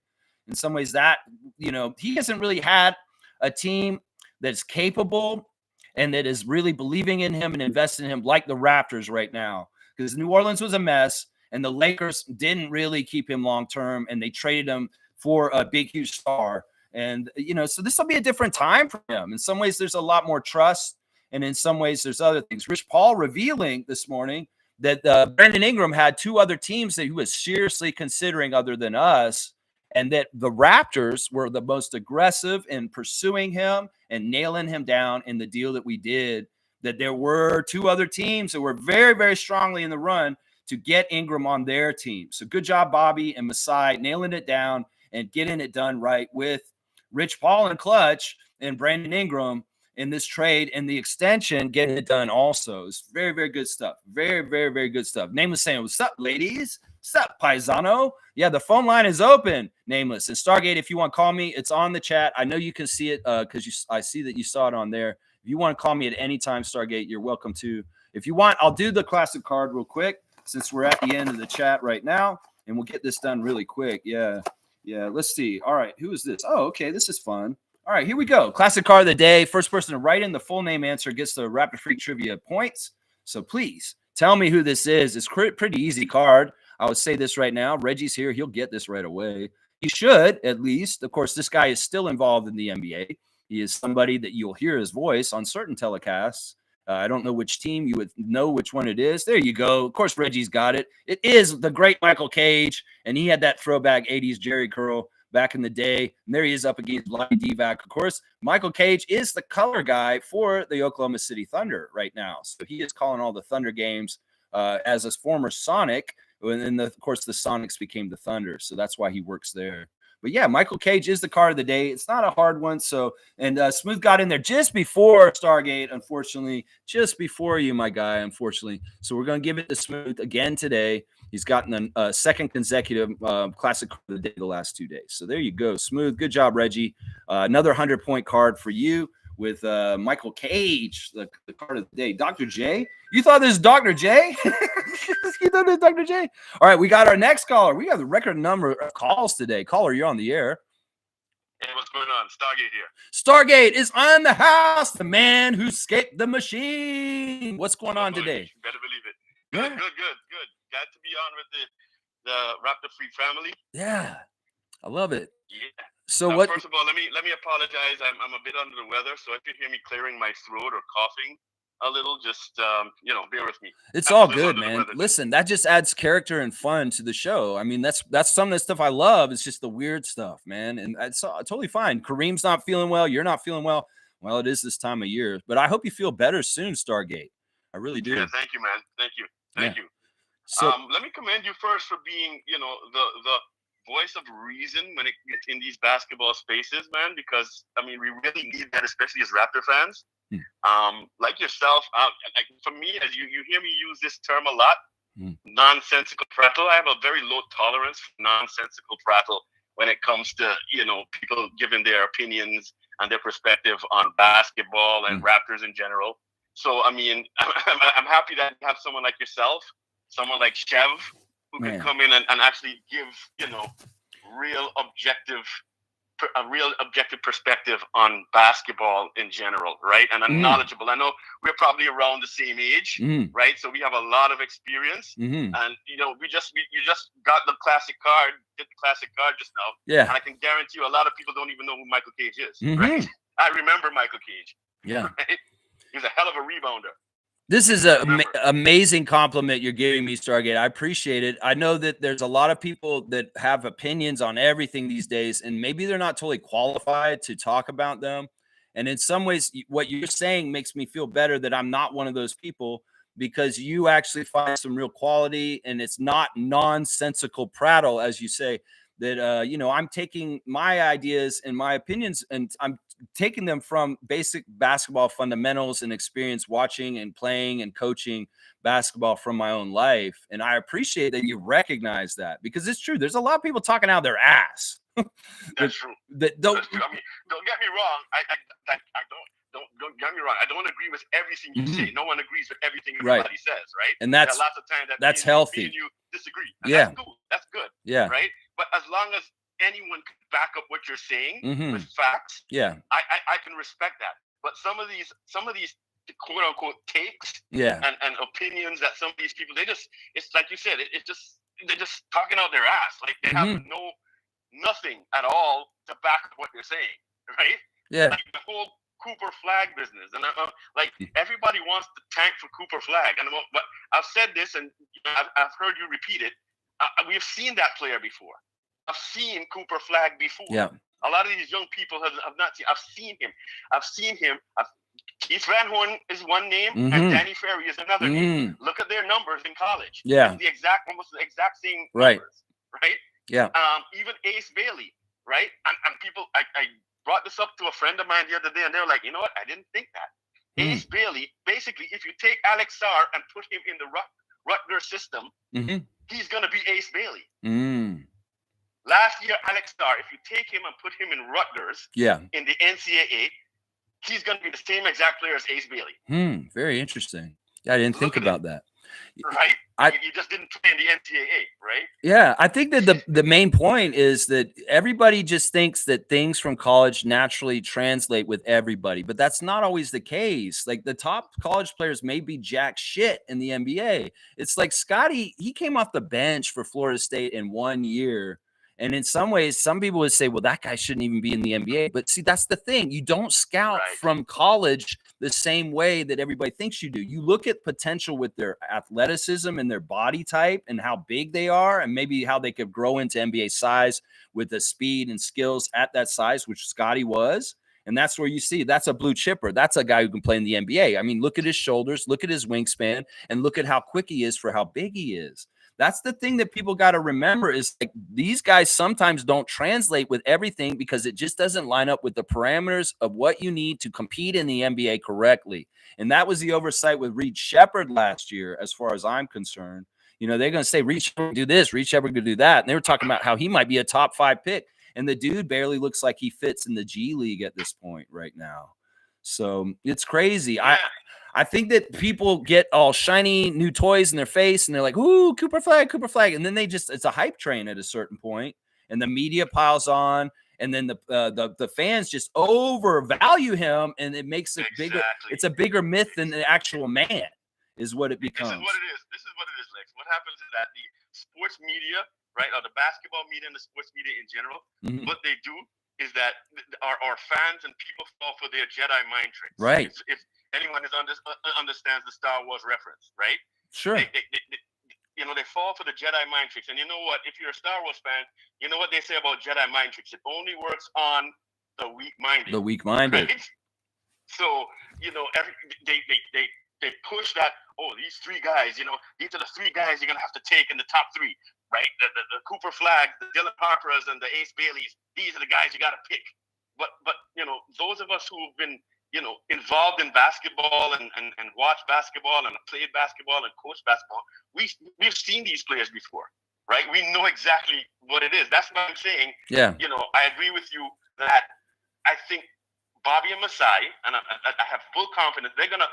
In some ways, that, you know, he hasn't really had a team that's capable and that is really believing in him and investing in him like the Raptors right now, because New Orleans was a mess and the Lakers didn't really keep him long term, and they traded him for a big, huge star. And, you know, so this will be a different time for him. In some ways, there's a lot more trust, and in some ways, there's other things. Rich Paul revealing this morning that Brandon Ingram had two other teams that he was seriously considering other than us, and that the Raptors were the most aggressive in pursuing him and nailing him down in the deal that we did, that there were two other teams that were very, very strongly in the run to get Ingram on their team. So good job, Bobby and Masai, nailing it down and getting it done right with Rich Paul and Clutch and Brandon Ingram in this trade, and the extension getting it done also. It's very, very good stuff. Very, very, very good stuff. Nameless saying, what's up, ladies? What's up, Paisano? Yeah, the phone line is open, Nameless. And Stargate, if you want to call me, it's on the chat. I know you can see it because I see that you saw it on there. If you want to call me at any time, Stargate, you're welcome to. If you want, I'll do the classic card real quick since we're at the end of the chat right now, and we'll get this done really quick. Yeah, let's see. All right, who is this? Oh, okay, this is fun. All right, here we go. Classic card of the day. First person to write in the full name answer gets the Raptor Freak Trivia points. So please tell me who this is. It's pretty easy card. I would say this right now. Reggie's here. He'll get this right away. He should, at least. Of course, this guy is still involved in the NBA. He is somebody that you'll hear his voice on certain telecasts. I don't know which team. You would know which one it is. There you go. Of course, Reggie's got it. It is the great Michael Cage, and he had that throwback 80s Jerry curl back in the day. And there he is up against Blind Divac. Of course, Michael Cage is the color guy for the Oklahoma City Thunder right now. So he is calling all the Thunder games as a former Sonic. And of course, the Sonics became the Thunder. So that's why he works there. But yeah, Michael Cage is the card of the day. It's not a hard one. So, and Smooth got in there just before Stargate, unfortunately, just before you, my guy, unfortunately. So we're going to give it to Smooth again today. He's gotten a second consecutive classic card of the day the last 2 days. So there you go, Smooth. Good job, Reggie. Another 100-point card for you with Michael Cage, the card of the day. Dr. J? You thought this was Dr. J? You thought this was Dr. J? All right, we got our next caller. We have the record number of calls today. Caller, you're on the air. Hey, what's going on? Stargate here. Stargate is on the house. The man who escaped the machine. What's going on today? You better believe it. Good. Glad to be on with the Raptor Free family. Yeah, I love it. Yeah. So what? First of all, let me apologize. I'm a bit under the weather, so if you hear me clearing my throat or coughing a little, just bear with me. It's all good, man. Listen, that just adds character and fun to the show. I mean, that's some of the stuff I love. It's just the weird stuff, man, and it's totally fine. Kareem's not feeling well. You're not feeling well. Well, it is this time of year, but I hope you feel better soon, Stargate. I really do. Yeah, thank you, man. Thank you. So let me commend you first for being, the voice of reason when it gets in these basketball spaces, man, because I mean we really need that, especially as Raptor fans. Like yourself, like for me, as you hear me use this term a lot, nonsensical prattle. I have a very low tolerance for nonsensical prattle when it comes to people giving their opinions and their perspective on basketball and Raptors in general. So I mean, I'm happy that you have someone like yourself, someone like Chev, who can come in and actually give, real objective perspective on basketball in general, right? And knowledgeable. I know we're probably around the same age, right? So we have a lot of experience, and you just got the classic card, did the classic card just now. Yeah. And I can guarantee you, a lot of people don't even know who Michael Cage is, right? I remember Michael Cage. Yeah. Right? He was a hell of a rebounder. This is an amazing compliment you're giving me, Stargate. I appreciate it. I know that there's a lot of people that have opinions on everything these days, and maybe they're not totally qualified to talk about them. And in some ways, what you're saying makes me feel better that I'm not one of those people, because you actually find some real quality, and it's not nonsensical prattle, as you say, that, you know, I'm taking my ideas and my opinions and I'm taking them from basic basketball fundamentals and experience watching and playing and coaching basketball from my own life. And I appreciate that you recognize that, because it's true. There's a lot of people talking out their ass. That's true. That don't, That's true. I mean, don't get me wrong. I don't get me wrong. I don't agree with everything you say. No one agrees with everything everybody says, right? And that's, there are lots of times that that's me healthy. and you disagree. And Yeah. That's cool. That's good. Yeah. Right. But as long as anyone can back up what you're saying with facts, yeah, I can respect that. But some of these quote unquote takes and opinions that some of these people, it's like you said, they're just talking out their ass. Like they have nothing at all to back up what they're saying, right? Yeah. Like the whole Cooper Flag business, and like everybody wants to tank for Cooper Flag, and but I've said this, and I've heard you repeat it. We've seen that player before. I've seen Cooper Flag before. Yeah. A lot of these young people have not seen. I've seen him. Keith Van Horn is one name, and Danny Ferry is another name. Look at their numbers in college. Yeah. It's almost the exact same right. numbers, right? Yeah. Even Ace Bailey, right? And people, I brought this up to a friend of mine the other day, and they were like, you know what? I didn't think that. Ace Bailey, basically, if you take Alex Sarr and put him in the Rutgers system, he's going to be Ace Bailey. Last year, Alex Sarr, if you take him and put him in Rutgers in the NCAA, he's going to be the same exact player as Ace Bailey. Very interesting. Yeah, I didn't think about that. Right? You just didn't play in the NCAA, right? Yeah, I think that the main point is that everybody just thinks that things from college naturally translate with everybody, but that's not always the case. Like the top college players may be jack shit in the NBA. It's like Scotty, he came off the bench for Florida State in 1 year. And in some ways, some people would say, well, that guy shouldn't even be in the NBA. But see, that's the thing. You don't scout from college the same way that everybody thinks you do. You look at potential with their athleticism and their body type and how big they are, and maybe how they could grow into NBA size with the speed and skills at that size, which Scotty was. And that's where you see that's a blue chipper. That's a guy who can play in the NBA. I mean, look at his shoulders, look at his wingspan, and look at how quick he is for how big he is. That's the thing that people got to remember, is like these guys sometimes don't translate with everything because it just doesn't line up with the parameters of what you need to compete in the NBA correctly. And that was the oversight with Reed Sheppard last year, as far as I'm concerned. You know, they're going to say Reed Sheppard do this, Reed Sheppard could do that. And they were talking about how he might be a top 5 pick. And the dude barely looks like he fits in the G League at this point right now. So it's crazy. I think that people get all shiny new toys in their face and they're like, ooh, Cooper Flag. And then it's a hype train at a certain point, and the media piles on, and then the fans just overvalue him, and it makes it bigger. It's a bigger myth than the actual man is what it becomes. This is what it is, Lex. What happens is that the sports media, right, or the basketball media and the sports media in general, what they do is that our fans and people fall for their Jedi mind tricks. Right. If anyone understands the Star Wars reference, right? Sure. They fall for the Jedi mind tricks. And you know what? If you're a Star Wars fan, you know what they say about Jedi mind tricks? It only works on the weak-minded. The weak-minded. Right? So, they push that, these 3 guys, these are the 3 guys you're going to have to take in the top 3. Right, the Cooper Flag, the Dylan Harpers, and the Ace Baileys. These are the guys you got to pick. But those of us who've been involved in basketball and watched basketball and played basketball and coached basketball, we've seen these players before, right? We know exactly what it is. That's what I'm saying. Yeah. I agree with you that I think Bobby and Masai, and I have full confidence they're gonna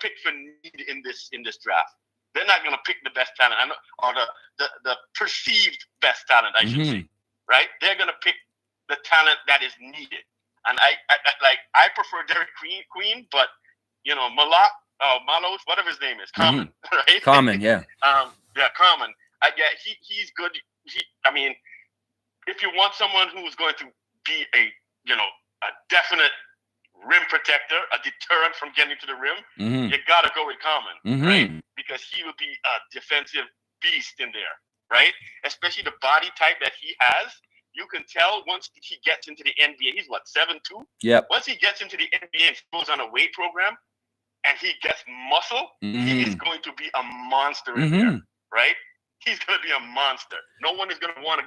pick for need in this draft. They're not going to pick the best talent, or the perceived best talent, I should say, right? They're going to pick the talent that is needed. And I prefer Derek Queen, but Malos, whatever his name is, Common, right? Common, yeah. Common. He's good. If you want someone who's going to be a definite rim protector, a deterrent from getting to the rim, you got to go with Common, right? Because he will be a defensive beast in there, right? Especially the body type that he has. you can tell once he gets into the NBA, he's what, 7'2"? Yep. Once he gets into the NBA and goes on a weight program and he gets muscle, he is going to be a monster in there, right? He's going to be a monster. No one is going to want to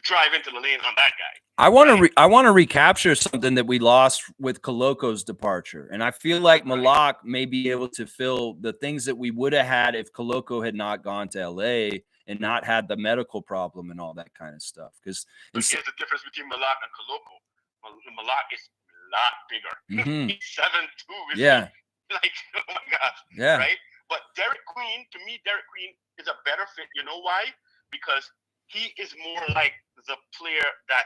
drive into the lane on that guy. I want to recapture something that we lost with Koloko's departure, and I feel like Malak may be able to fill the things that we would have had if Koloko had not gone to LA and not had the medical problem and all that kind of stuff. Because here's the difference between Malak and Koloko. Malak is a lot bigger. He's 7'2". Yeah. Like, oh my gosh. Yeah. Right? But Derek Queen, to me, Derek Queen is a better fit. You know why? Because he is more like the player that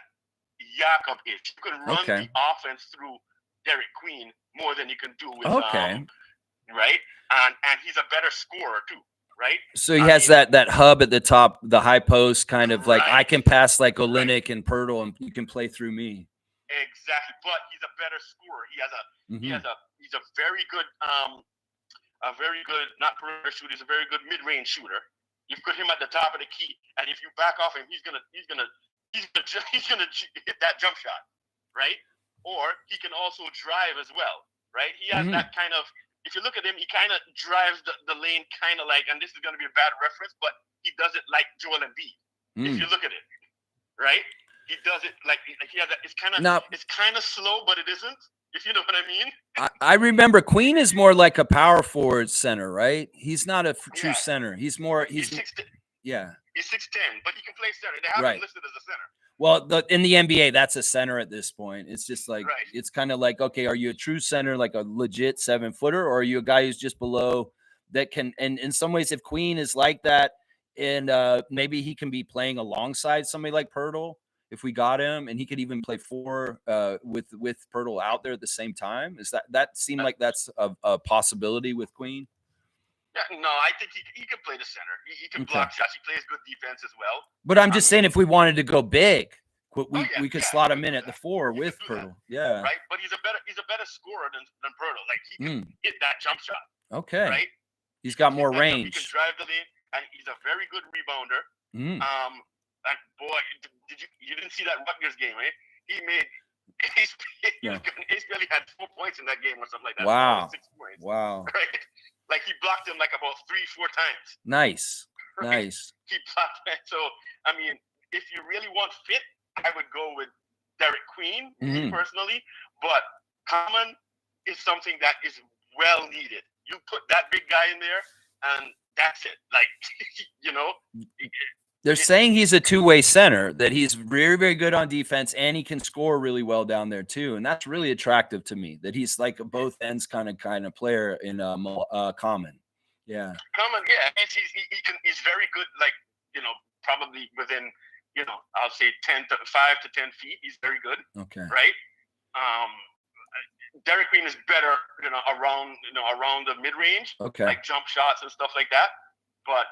Jakob is. You can run the offense through Derek Queen more than you can do with right? And he's a better scorer too, right? So he has that hub at the top, the high post kind of like I can pass like Olynyk and Pirtle and you can play through me. Exactly. But he's a better scorer. He's a very good not perimeter shooter, he's a very good mid-range shooter. You put him at the top of the key, and if you back off him, he's gonna hit that jump shot, right? Or he can also drive as well, right? He has that kind of. If you look at him, he kind of drives the lane, kind of like, and this is gonna be a bad reference, but he does it like Joel Embiid. If you look at it, right? He does it like he has that. It's kind of slow, but it isn't. If you know what I mean. I remember Queen is more like a power forward center, right? He's not a true center. He's more. He's 6'10". Yeah. He's 6'10", but he can play center. They have him listed as a center. Well, in the NBA, that's a center at this point. It's just like it's kind of like, okay, are you a true center, like a legit 7-footer, or are you a guy who's just below that can? And in some ways, if Queen is like that, and maybe he can be playing alongside somebody like Pirtle. If we got him, and he could even play 4 with Pirtle out there at the same time, that seem like that's a possibility with Queen? Yeah, no, I think he can play the center. He can block shots. He plays good defense as well. But I'm just saying, if we wanted to go big, we could slot him in at the 4 with Pirtle. Yeah, right. But he's a better scorer than Pirtle. Like he can hit that jump shot. Okay, right. He's got more range. He can drive the lane, and he's a very good rebounder. And boy, you didn't see that Rutgers game, eh? He made Ace barely had 4 points in that game or something like that. Wow. 6 points. Wow. Right? Like he blocked him like about 3-4 times. Nice. Right? Nice. He blocked that. So I mean, if you really want fit, I would go with Derek Queen personally. But Common is something that is well needed. You put that big guy in there, and that's it. Like They're saying he's a two-way center, that he's very, very good on defense, and he can score really well down there too. And that's really attractive to me, that he's like a both ends kind of player in Common. Yeah. Common, yeah. He's very good, like, probably within, I'll say 5 to 10 feet. He's very good. Okay. Right? Derek Queen is better, around the mid-range. Okay. Like jump shots and stuff like that. But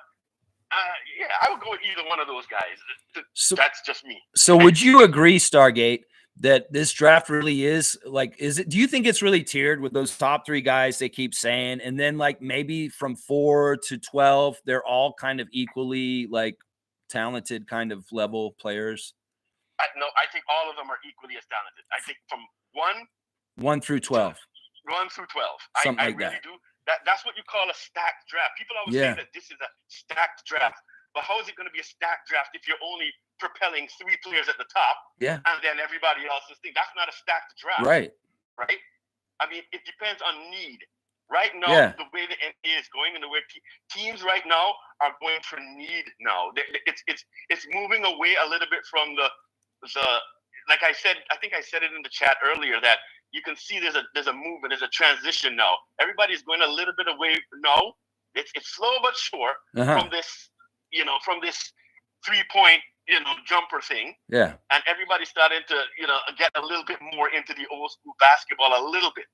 I would go with either one of those guys. So, that's just me. So would you agree, Stargate, that this draft really is like, do you think it's really tiered with those top 3 guys they keep saying? And then like maybe from 4 to 12, they're all kind of equally like talented kind of level players? No, I think all of them are equally as talented. I think from 1 through 12. 1 through 12. Something I like really that. do. That's what you call a stacked draft. People always say that this is a stacked draft. But how is it going to be a stacked draft if you're only propelling 3 players at the top? Yeah. And then everybody else's thing? That's not a stacked draft. Right. Right? I mean, it depends on need. Right now, the way the NBA is going and the way teams right now are going for need now. It's moving away a little bit from the like I said, I think I said it in the chat earlier that you can see there's a movement, there's a transition now. Everybody's going a little bit away now. It's slow but sure from this, from this 3-point, jumper thing. Yeah. And everybody's starting to, get a little bit more into the old school basketball a little bit.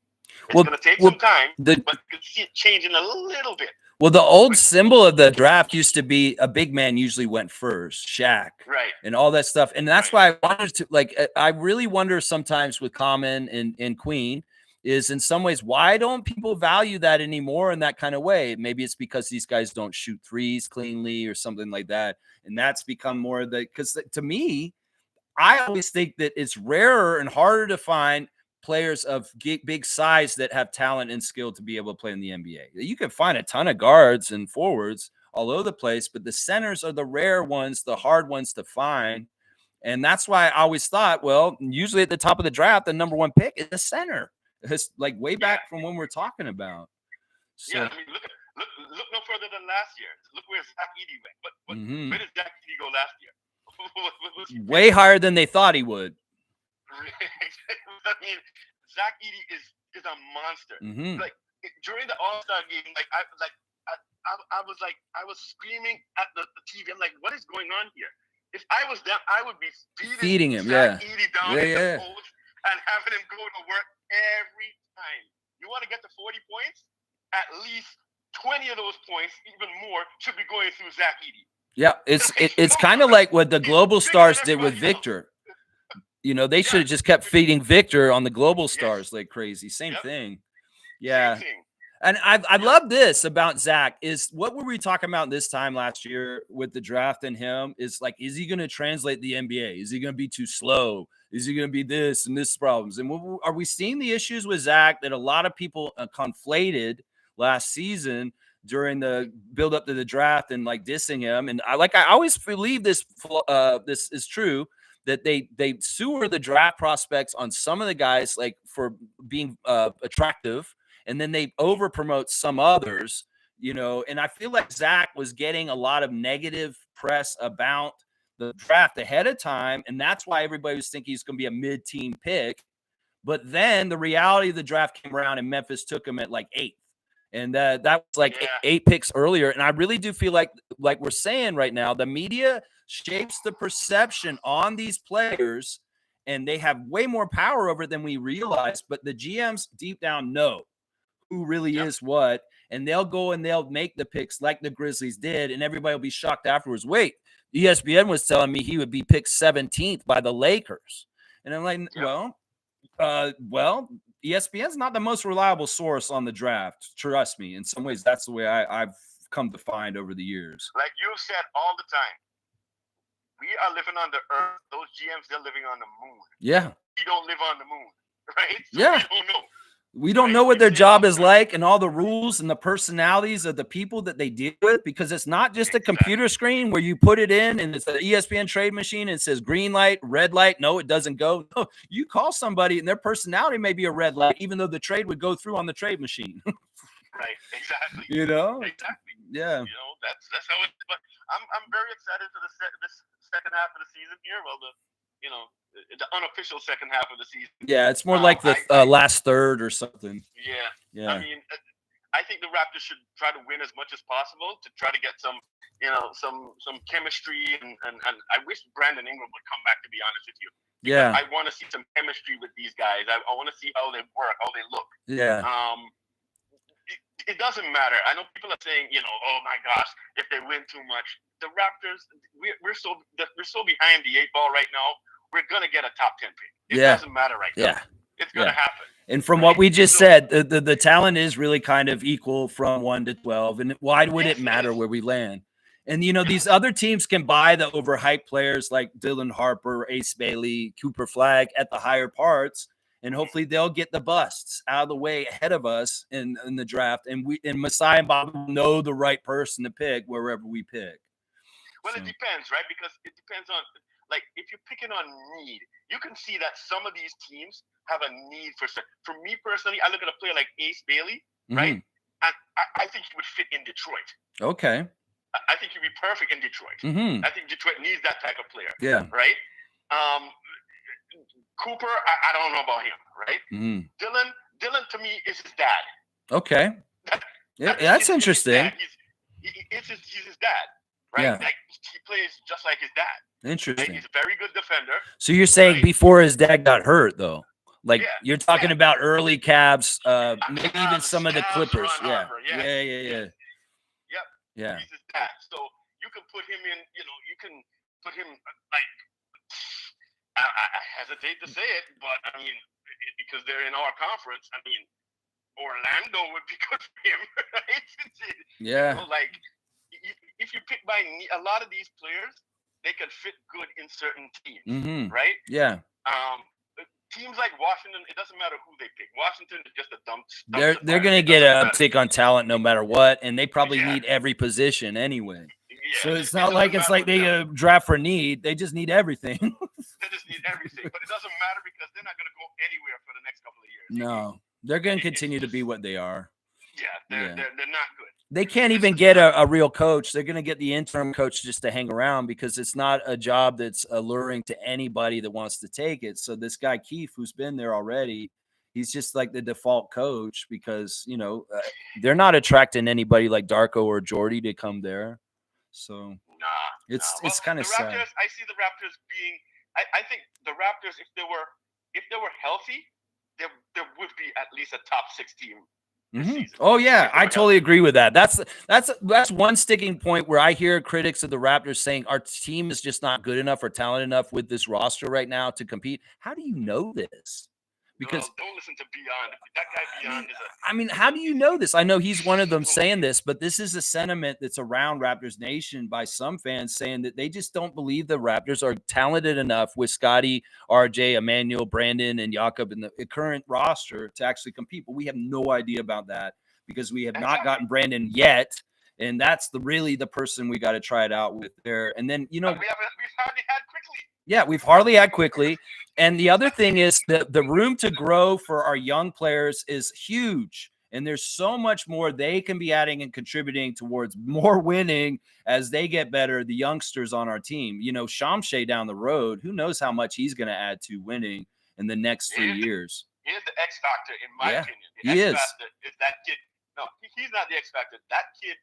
It's going to take some time, but you can see it changing a little bit. Well, the old symbol of the draft used to be a big man usually went first, Shaq, right, and all that stuff. And that's why I wanted to, I really wonder sometimes with Common and Queen is in some ways, why don't people value that anymore in that kind of way? Maybe it's because these guys don't shoot threes cleanly or something like that. And that's become more because to me, I always think that it's rarer and harder to find players of big size that have talent and skill to be able to play in the NBA. You can find a ton of guards and forwards all over the place, but the centers are the rare ones, the hard ones to find. And that's why I always thought, well, usually at the top of the draft, the number one pick is the center. It's like way back from when we're talking about. So, yeah, I mean, look no further than last year. Look where Zach Edey went. Where did Zach Edey go last year? Way higher than they thought he would. I mean, Zach Edey is a monster. Like during the All-Star game, I was screaming at the TV. I'm like, what is going on here? If I was them, I would be feeding him, Zach Edey down in the post and having him go to work every time. You want to get to 40 points? At least 20 of those points, even more, should be going through Zach Edey. Yeah, it's kind of like what the Global Stars did with Victor. You know, they should have just kept feeding Victor on the Global Stars like crazy. Same thing. Yeah. Same thing. And I love this about Zach is what were we talking about this time last year with the draft and him is like, is he going to translate the NBA? Is he going to be too slow? Is he going to be this and this problems? And are we seeing the issues with Zach that a lot of people conflated last season during the build up to the draft and like dissing him? And I always believe this is true that they sewer the draft prospects on some of the guys like for being attractive. And then they over promote some others, you know, and I feel like Zach was getting a lot of negative press about the draft ahead of time. And that's why everybody was thinking he's going to be a mid-team pick. But then the reality of the draft came around and Memphis took him at like 8th. And that was like 8 picks earlier. And I really do feel like we're saying right now, the media shapes the perception on these players and they have way more power over it than we realize. But the GMs deep down know who really is what, and they'll go and they'll make the picks like the Grizzlies did, and everybody will be shocked afterwards. Wait, ESPN was telling me he would be picked 17th by the Lakers. And I'm like, well, ESPN's not the most reliable source on the draft. Trust me. In some ways, that's the way I've come to find over the years. Like you've said all the time, we are living on the earth. Those GMs, they're living on the moon. Yeah. We don't live on the moon, right? So yeah. We don't know. We don't know what their job is like and all the rules and the personalities of the people that they deal with, because it's not just a computer screen where you put it in and it's an ESPN trade machine and it says green light, red light. No, it doesn't go. No, you call somebody and their personality may be a red light, even though the trade would go through on the trade machine. Right, exactly. You know? Exactly. Yeah. You know, that's how it is. But I'm very excited for this second half of the season here. Well, the unofficial second half of the season. Yeah, it's more like the last third or something. Yeah. I mean, I think the Raptors should try to win as much as possible to try to get some chemistry and I wish Brandon Ingram would come back, to be honest with you. Yeah. I want to see some chemistry with these guys. I want to see how they work, how they look. Yeah. It doesn't matter. I know people are saying, oh my gosh, if they win too much. The Raptors, we're so behind the 8 ball right now. We're gonna get a top 10 pick. It doesn't matter right now. It's gonna happen. And from what we just said, the talent is really kind of equal from 1 to 12. And why would it matter where we land? And these other teams can buy the overhyped players like Dylan Harper, Ace Bailey, Cooper Flagg at the higher parts. And hopefully they'll get the busts out of the way ahead of us in the draft. And Masai and Bob will know the right person to pick wherever we pick. Well, it depends, right? Because it depends on, like, if you're picking on need, you can see that some of these teams have a need for. For me personally, I look at a player like Ace Bailey, right? And I think he would fit in Detroit. Okay. I think he'd be perfect in Detroit. I think Detroit needs that type of player. Yeah. Right? Cooper, I don't know about him, right? Dylan to me is his dad. Okay. That's interesting. He's his dad, right? Yeah. Like, he plays just like his dad. Interesting. Right? He's a very good defender. So you're saying before his dad got hurt, though? Like you're talking about early Cavs, maybe even some of the Clippers. Yeah. Yep. Yeah. He's his dad. So you can put him in, you can put him like, I hesitate to say it, but I mean, because they're in our conference, I mean, Orlando would be good for him, right? Yeah. Like, if you pick by a lot of these players, they can fit good in certain teams, Mm-hmm. right? Yeah. Teams like Washington, it doesn't matter who they pick. Washington is just a dump. They're going to get an uptick on talent no matter what, and they probably need every position anyway. Yeah, so it's not like they draft for need. They just need everything. They just need everything, but it doesn't matter because they're not going to go anywhere for the next couple of years. No, they're going to continue to be what they are. Yeah, they're not good. They can't even get a real coach. They're going to get the interim coach just to hang around because it's not a job that's alluring to anybody that wants to take it. So this guy Keefe, who's been there already, he's just like the default coach because, you know, they're not attracting anybody like Darko or Jordy to come there. So it's kind of sad. Raptors, I see the Raptors being. I think the Raptors, if they were healthy, there would be at least a top 6 team. Mm-hmm. Oh yeah, I totally agree with that. That's one sticking point where I hear critics of the Raptors saying our team is just not good enough or talented enough with this roster right now to compete. How do you know this? Because don't listen to Beyond. That guy Beyond I mean, how do you know this? I know he's one of them saying this, but this is a sentiment that's around Raptors Nation by some fans saying that they just don't believe the Raptors are talented enough with Scotty, RJ, Emmanuel, Brandon, and Jakob in the current roster to actually compete. But we have no idea about that because we have not gotten Brandon yet. And that's really the person we got to try it out with there. And then, you know, we've hardly had Quickly. Yeah, we've hardly had Quickly. And the other thing is that the room to grow for our young players is huge. And there's so much more they can be adding and contributing towards more winning as they get better, the youngsters on our team. You know, Shamshay down the road, who knows how much he's going to add to winning in the next 3 years. He is the X factor, in my opinion. The he X is. Factor is that kid. No, he's not the X factor. That kid,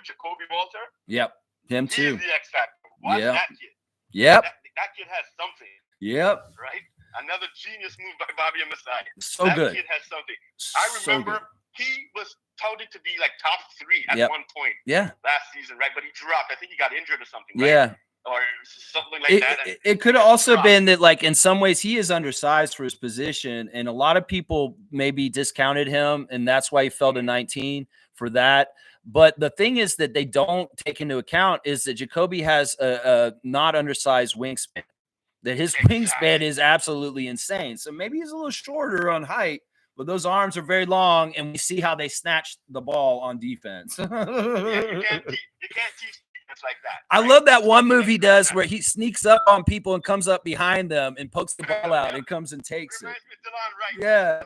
Jacoby Walter. Yep, him too. He's the X factor. Watch that kid. Yep. That kid has something. Yep. Right? Another genius move by Bobby and Messiah. So good. That kid has something. I remember he was touted to be like top 3 at one point. Yeah. Last season, right? But he dropped. I think he got injured or something. Right? Yeah. Or something like that. It could have also been that, like, in some ways he is undersized for his position, and a lot of people maybe discounted him, and that's why he fell to 19 for that. But the thing is that they don't take into account is that Jacoby has a not undersized wingspan, that his wingspan is absolutely insane. So maybe he's a little shorter on height, but those arms are very long, and we see how they snatch the ball on defense. You can't teach defense like that. I love that one move he does where he sneaks up on people and comes up behind them and pokes the ball out and comes and takes it. Yeah.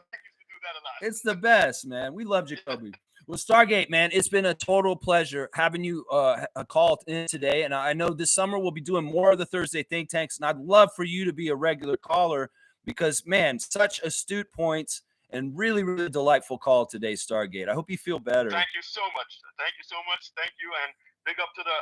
It's the best, man. We love Jacoby. Well, Stargate, man, it's been a total pleasure having you call in today. And I know this summer we'll be doing more of the Thursday Think Tanks. And I'd love for you to be a regular caller because, man, such astute points and really, really delightful call today, Stargate. I hope you feel better. Thank you so much. Thank you so much. Thank you. And big up to the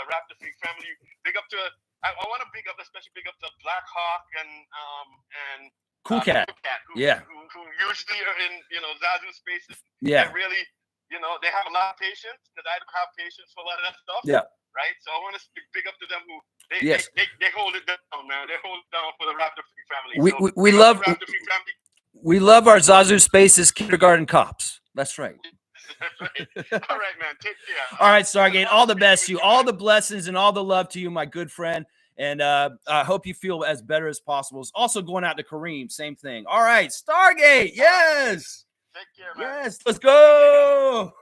Raptor Freak family. Big up to I want to especially big up to Black Hawk and Cool Cat. Who usually are in, Zazu spaces. Yeah. They really, they have a lot of patience because I don't have patience for a lot of that stuff. Yeah. Right. So I want to big up to them who they hold it down, man. They hold it down for the Raptor Freak family. We love Raptor Freak family. We love our Zazu spaces kindergarten cops. That's right. That's right. All right, man. Take care. All right, Stargate. All the best to you. All the blessings and all the love to you, my good friend. And I hope you feel as better as possible. It's also going out to Kareem. Same thing. All right, Stargate. Yes. Take care, man. Yes. Let's go.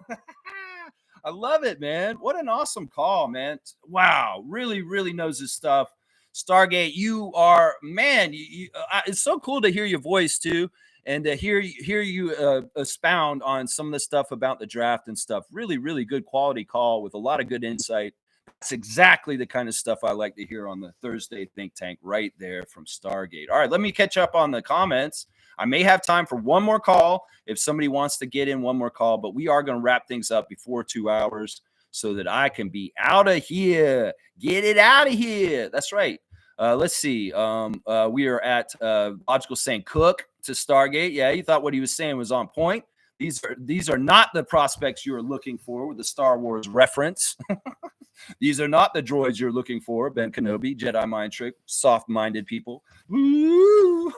I love it, man. What an awesome call, man. Wow. Really, really knows his stuff. Stargate, you are, man, it's so cool to hear your voice, too. And to hear you expound on some of the stuff about the draft and stuff. Really, really good quality call with a lot of good insight. That's exactly the kind of stuff I like to hear on the Thursday Think Tank right there from Stargate. All right, let me catch up on the comments. I may have time for one more call if somebody wants to get in one more call, but we are going to wrap things up before 2 hours so that I can be out of here. Get it out of here. That's right. Let's see. We are at Logical saying Cook to Stargate. Yeah, he thought what he was saying was on point. These are not the prospects you are looking for with the Star Wars reference. These are not the droids you're looking for, Ben Kenobi, Jedi mind trick, soft-minded people. Woo!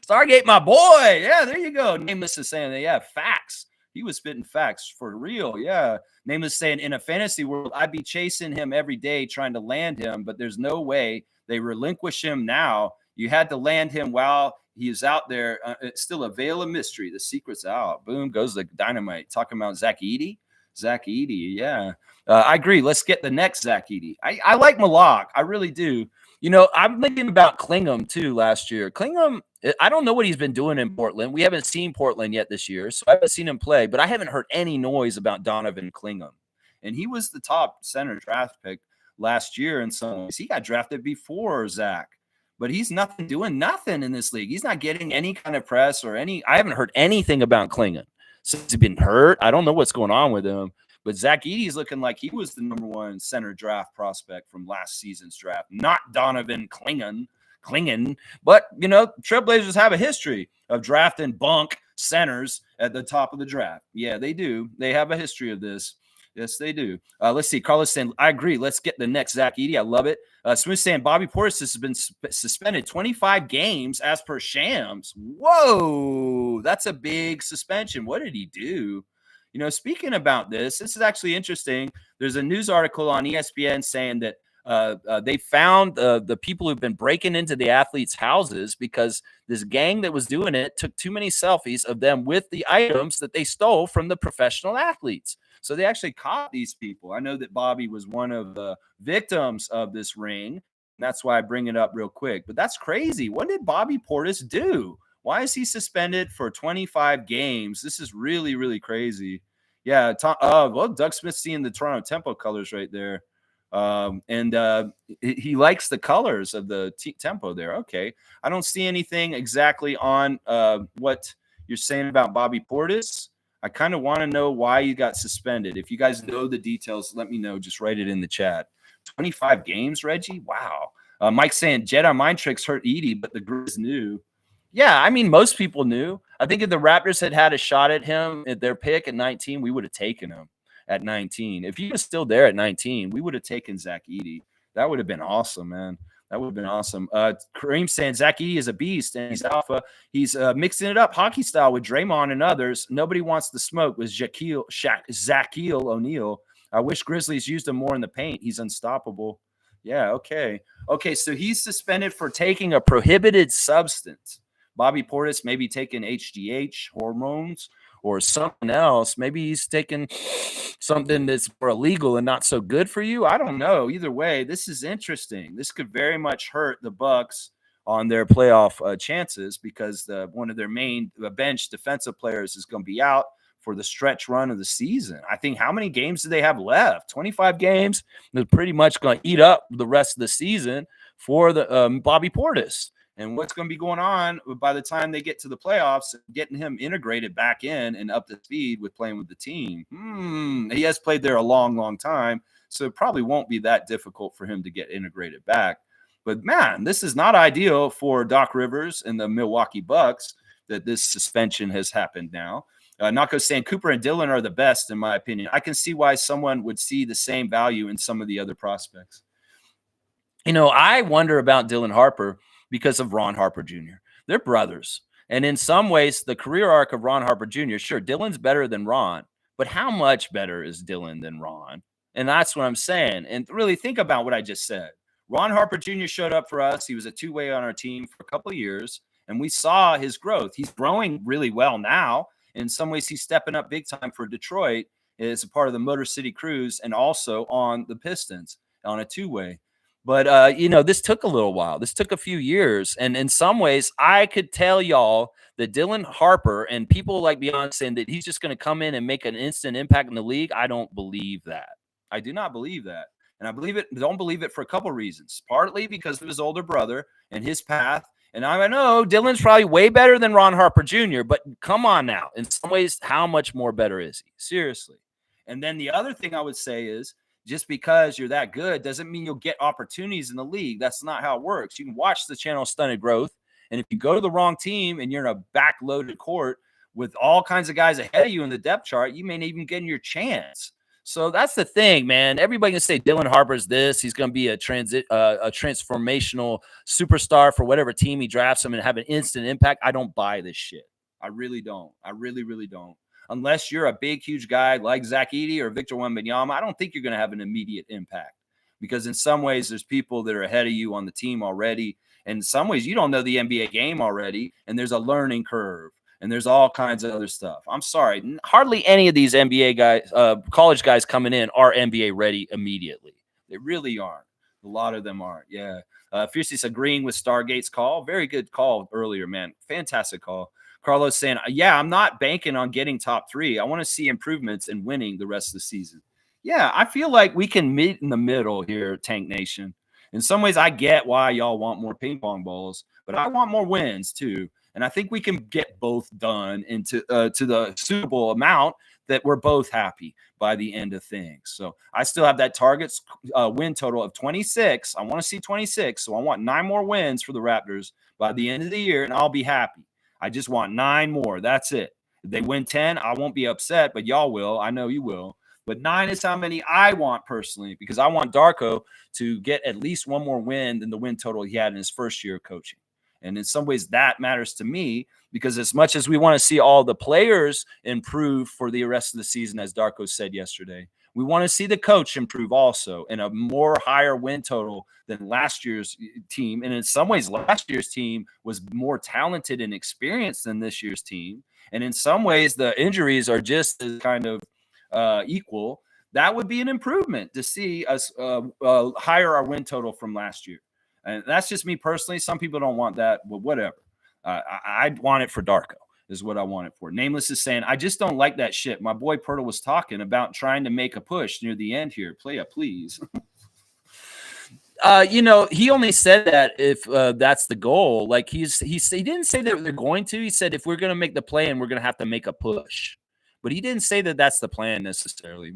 Stargate, my boy. Yeah, there you go. Nameless is saying that. Yeah, facts. He was spitting facts for real. Yeah. Nameless saying, in a fantasy world, I'd be chasing him every day trying to land him, but there's no way they relinquish him now. You had to land him while he is out there. It's still a veil of mystery. The secret's out. Boom goes the dynamite. Talking about Zach Edey. Zach Edey, yeah. I agree. Let's get the next Zach Edey. I like Malak. I really do. You know, I'm thinking about Klinghamn too last year. Klinghamn, I don't know what he's been doing in Portland. We haven't seen Portland yet this year, so I haven't seen him play, but I haven't heard any noise about Donovan Klinghamn. And he was the top center draft pick last year in some ways. He got drafted before Zach, but he's doing nothing in this league. He's not getting any kind of press or I haven't heard anything about Klinghamn. So he's been hurt. I don't know what's going on with him. But Zach Edey's looking like he was the #1 center draft prospect from last season's draft, not Donovan Klinghamn. But, you know, Trailblazers have a history of drafting bunk centers at the top of the draft. Yeah, they do. They have a history of this. Yes, they do. Let's see. Carlos saying, I agree. Let's get the next Zach Edey. I love it. Smith saying, Bobby Portis has been suspended 25 games as per Shams. Whoa, that's a big suspension. What did he do? You know, speaking about this is actually interesting. There's a news article on ESPN saying that they found the people who've been breaking into the athletes' houses because this gang that was doing it took too many selfies of them with the items that they stole from the professional athletes. So they actually caught these people. I know that Bobby was one of the victims of this ring. That's why I bring it up real quick. But that's crazy. What did Bobby Portis do? Why is he suspended for 25 games? This is really, really crazy. Yeah. Well, Doug Smith's seeing the Toronto Tempo colors right there. He likes the colors of the Tempo there. Okay. I don't see anything exactly on what you're saying about Bobby Portis. I kind of want to know why you got suspended. If you guys know the details, let me know. Just write it in the chat. 25 games, Reggie? Wow. Mike saying Jedi mind tricks hurt Edey, but the Grizz knew. Yeah, I mean, most people knew. I think if the Raptors had a shot at him at their pick at 19, we would have taken him at 19. If he was still there at 19, we would have taken Zach Edey. That would have been awesome, man. That would have been awesome. Kareem saying Zach Edey is a beast and he's alpha. He's mixing it up hockey style with Draymond and others. Nobody wants the smoke with Shaquille O'Neal. I wish Grizzlies used him more in the paint. He's unstoppable. Yeah, okay. Okay, so he's suspended for taking a prohibited substance. Bobby Portis maybe taking HGH, hormones, or something else. Maybe he's taking something that's more illegal and not so good for you. I don't know. Either way, this is interesting. This could very much hurt the Bucks on their playoff chances because one of their main bench defensive players is going to be out for the stretch run of the season. I think how many games do they have left? 25 games. They're pretty much going to eat up the rest of the season for the Bobby Portis. And what's going to be going on by the time they get to the playoffs, getting him integrated back in and up to speed with playing with the team. He has played there a long, long time, so it probably won't be that difficult for him to get integrated back. But, man, this is not ideal for Doc Rivers and the Milwaukee Bucks that this suspension has happened now. Nako's saying Cooper and Dillon are the best, in my opinion. I can see why someone would see the same value in some of the other prospects. You know, I wonder about Dylan Harper because of Ron Harper Jr. They're brothers. And in some ways, the career arc of Ron Harper Jr., sure, Dylan's better than Ron, but how much better is Dylan than Ron? And that's what I'm saying. And really think about what I just said. Ron Harper Jr. showed up for us. He was a two-way on our team for a couple of years, and we saw his growth. He's growing really well now. In some ways, he's stepping up big time for Detroit as a part of the Motor City Cruise and also on the Pistons on a two-way. But, you know, this took a little while. This took a few years. And in some ways, I could tell y'all that Dylan Harper and people like Beyonce saying that he's just going to come in and make an instant impact in the league. I don't believe that. I do not believe that. And I don't believe it for a couple of reasons. Partly because of his older brother and his path. And I know Dylan's probably way better than Ron Harper Jr., but come on now. In some ways, how much more better is he? Seriously. And then the other thing I would say is, just because you're that good doesn't mean you'll get opportunities in the league. That's not how it works. You can watch the channel Stunted Growth, and if you go to the wrong team and you're in a backloaded court with all kinds of guys ahead of you in the depth chart, you may not even get your chance. So that's the thing, man. Everybody can say Dylan Harper's this. He's going to be a transformational superstar for whatever team he drafts him and have an instant impact. I don't buy this shit. I really don't. I really, really don't. unless you're a big, huge guy like Zach Edey or Victor Wembanyama, I don't think you're going to have an immediate impact, because in some ways there's people that are ahead of you on the team already. And in some ways you don't know the NBA game already, and there's a learning curve, and there's all kinds of other stuff. I'm sorry, hardly any of these NBA guys, college guys coming in are NBA ready immediately. They really aren't. A lot of them aren't. Yeah. Fierce's agreeing with Stargate's call. Very good call earlier, man. Fantastic call. Carlos saying, yeah, I'm not banking on getting top 3. I want to see improvements and winning the rest of the season. Yeah, I feel like we can meet in the middle here, Tank Nation. In some ways, I get why y'all want more ping pong balls, but I want more wins too. And I think we can get both done into to the suitable amount that we're both happy by the end of things. So I still have that target's win total of 26. I want to see 26. So I want 9 more wins for the Raptors by the end of the year, and I'll be happy. I just want 9 more. That's it. If they win 10, I won't be upset, but y'all will. I know you will. But 9 is how many I want personally, because I want Darko to get at least 1 more win than the win total he had in his first year of coaching. And in some ways that matters to me, because as much as we want to see all the players improve for the rest of the season, as Darko said yesterday, we want to see the coach improve also, and a more higher win total than last year's team. And in some ways, last year's team was more talented and experienced than this year's team. And in some ways, the injuries are just as kind of equal. That would be an improvement to see us higher our win total from last year. And that's just me personally. Some people don't want that, but whatever. I want it for Darko is what I want it for. Nameless is saying, I just don't like that shit. My boy Pirtle was talking about trying to make a push near the end here. Play up, please. He only said that if that's the goal. Like he didn't say that they're going to. He said if we're going to make the play and we're going to have to make a push. But he didn't say that that's the plan necessarily.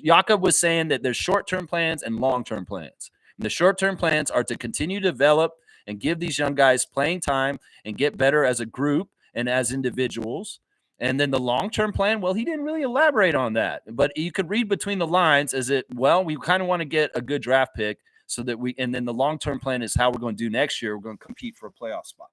Jakob was saying that there's short-term plans and long-term plans. And the short-term plans are to continue to develop and give these young guys playing time and get better as a group and as individuals. And then the long-term plan, well, he didn't really elaborate on that. But you could read between the lines as we kind of want to get a good draft pick so that and then the long-term plan is how we're going to do next year. We're going to compete for a playoff spot.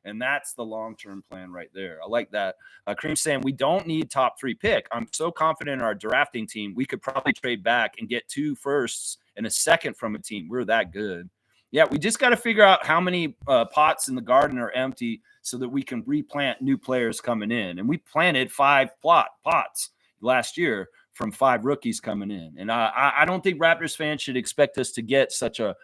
And that's the long-term plan right there. I like that. Cream saying we don't need top 3 pick. I'm so confident in our drafting team. We could probably trade back and get 2 firsts and a second from a team. We're that good. Yeah, we just got to figure out how many pots in the garden are empty so that we can replant new players coming in. And we planted 5 pots last year from 5 rookies coming in. And I don't think Raptors fans should expect us to get such a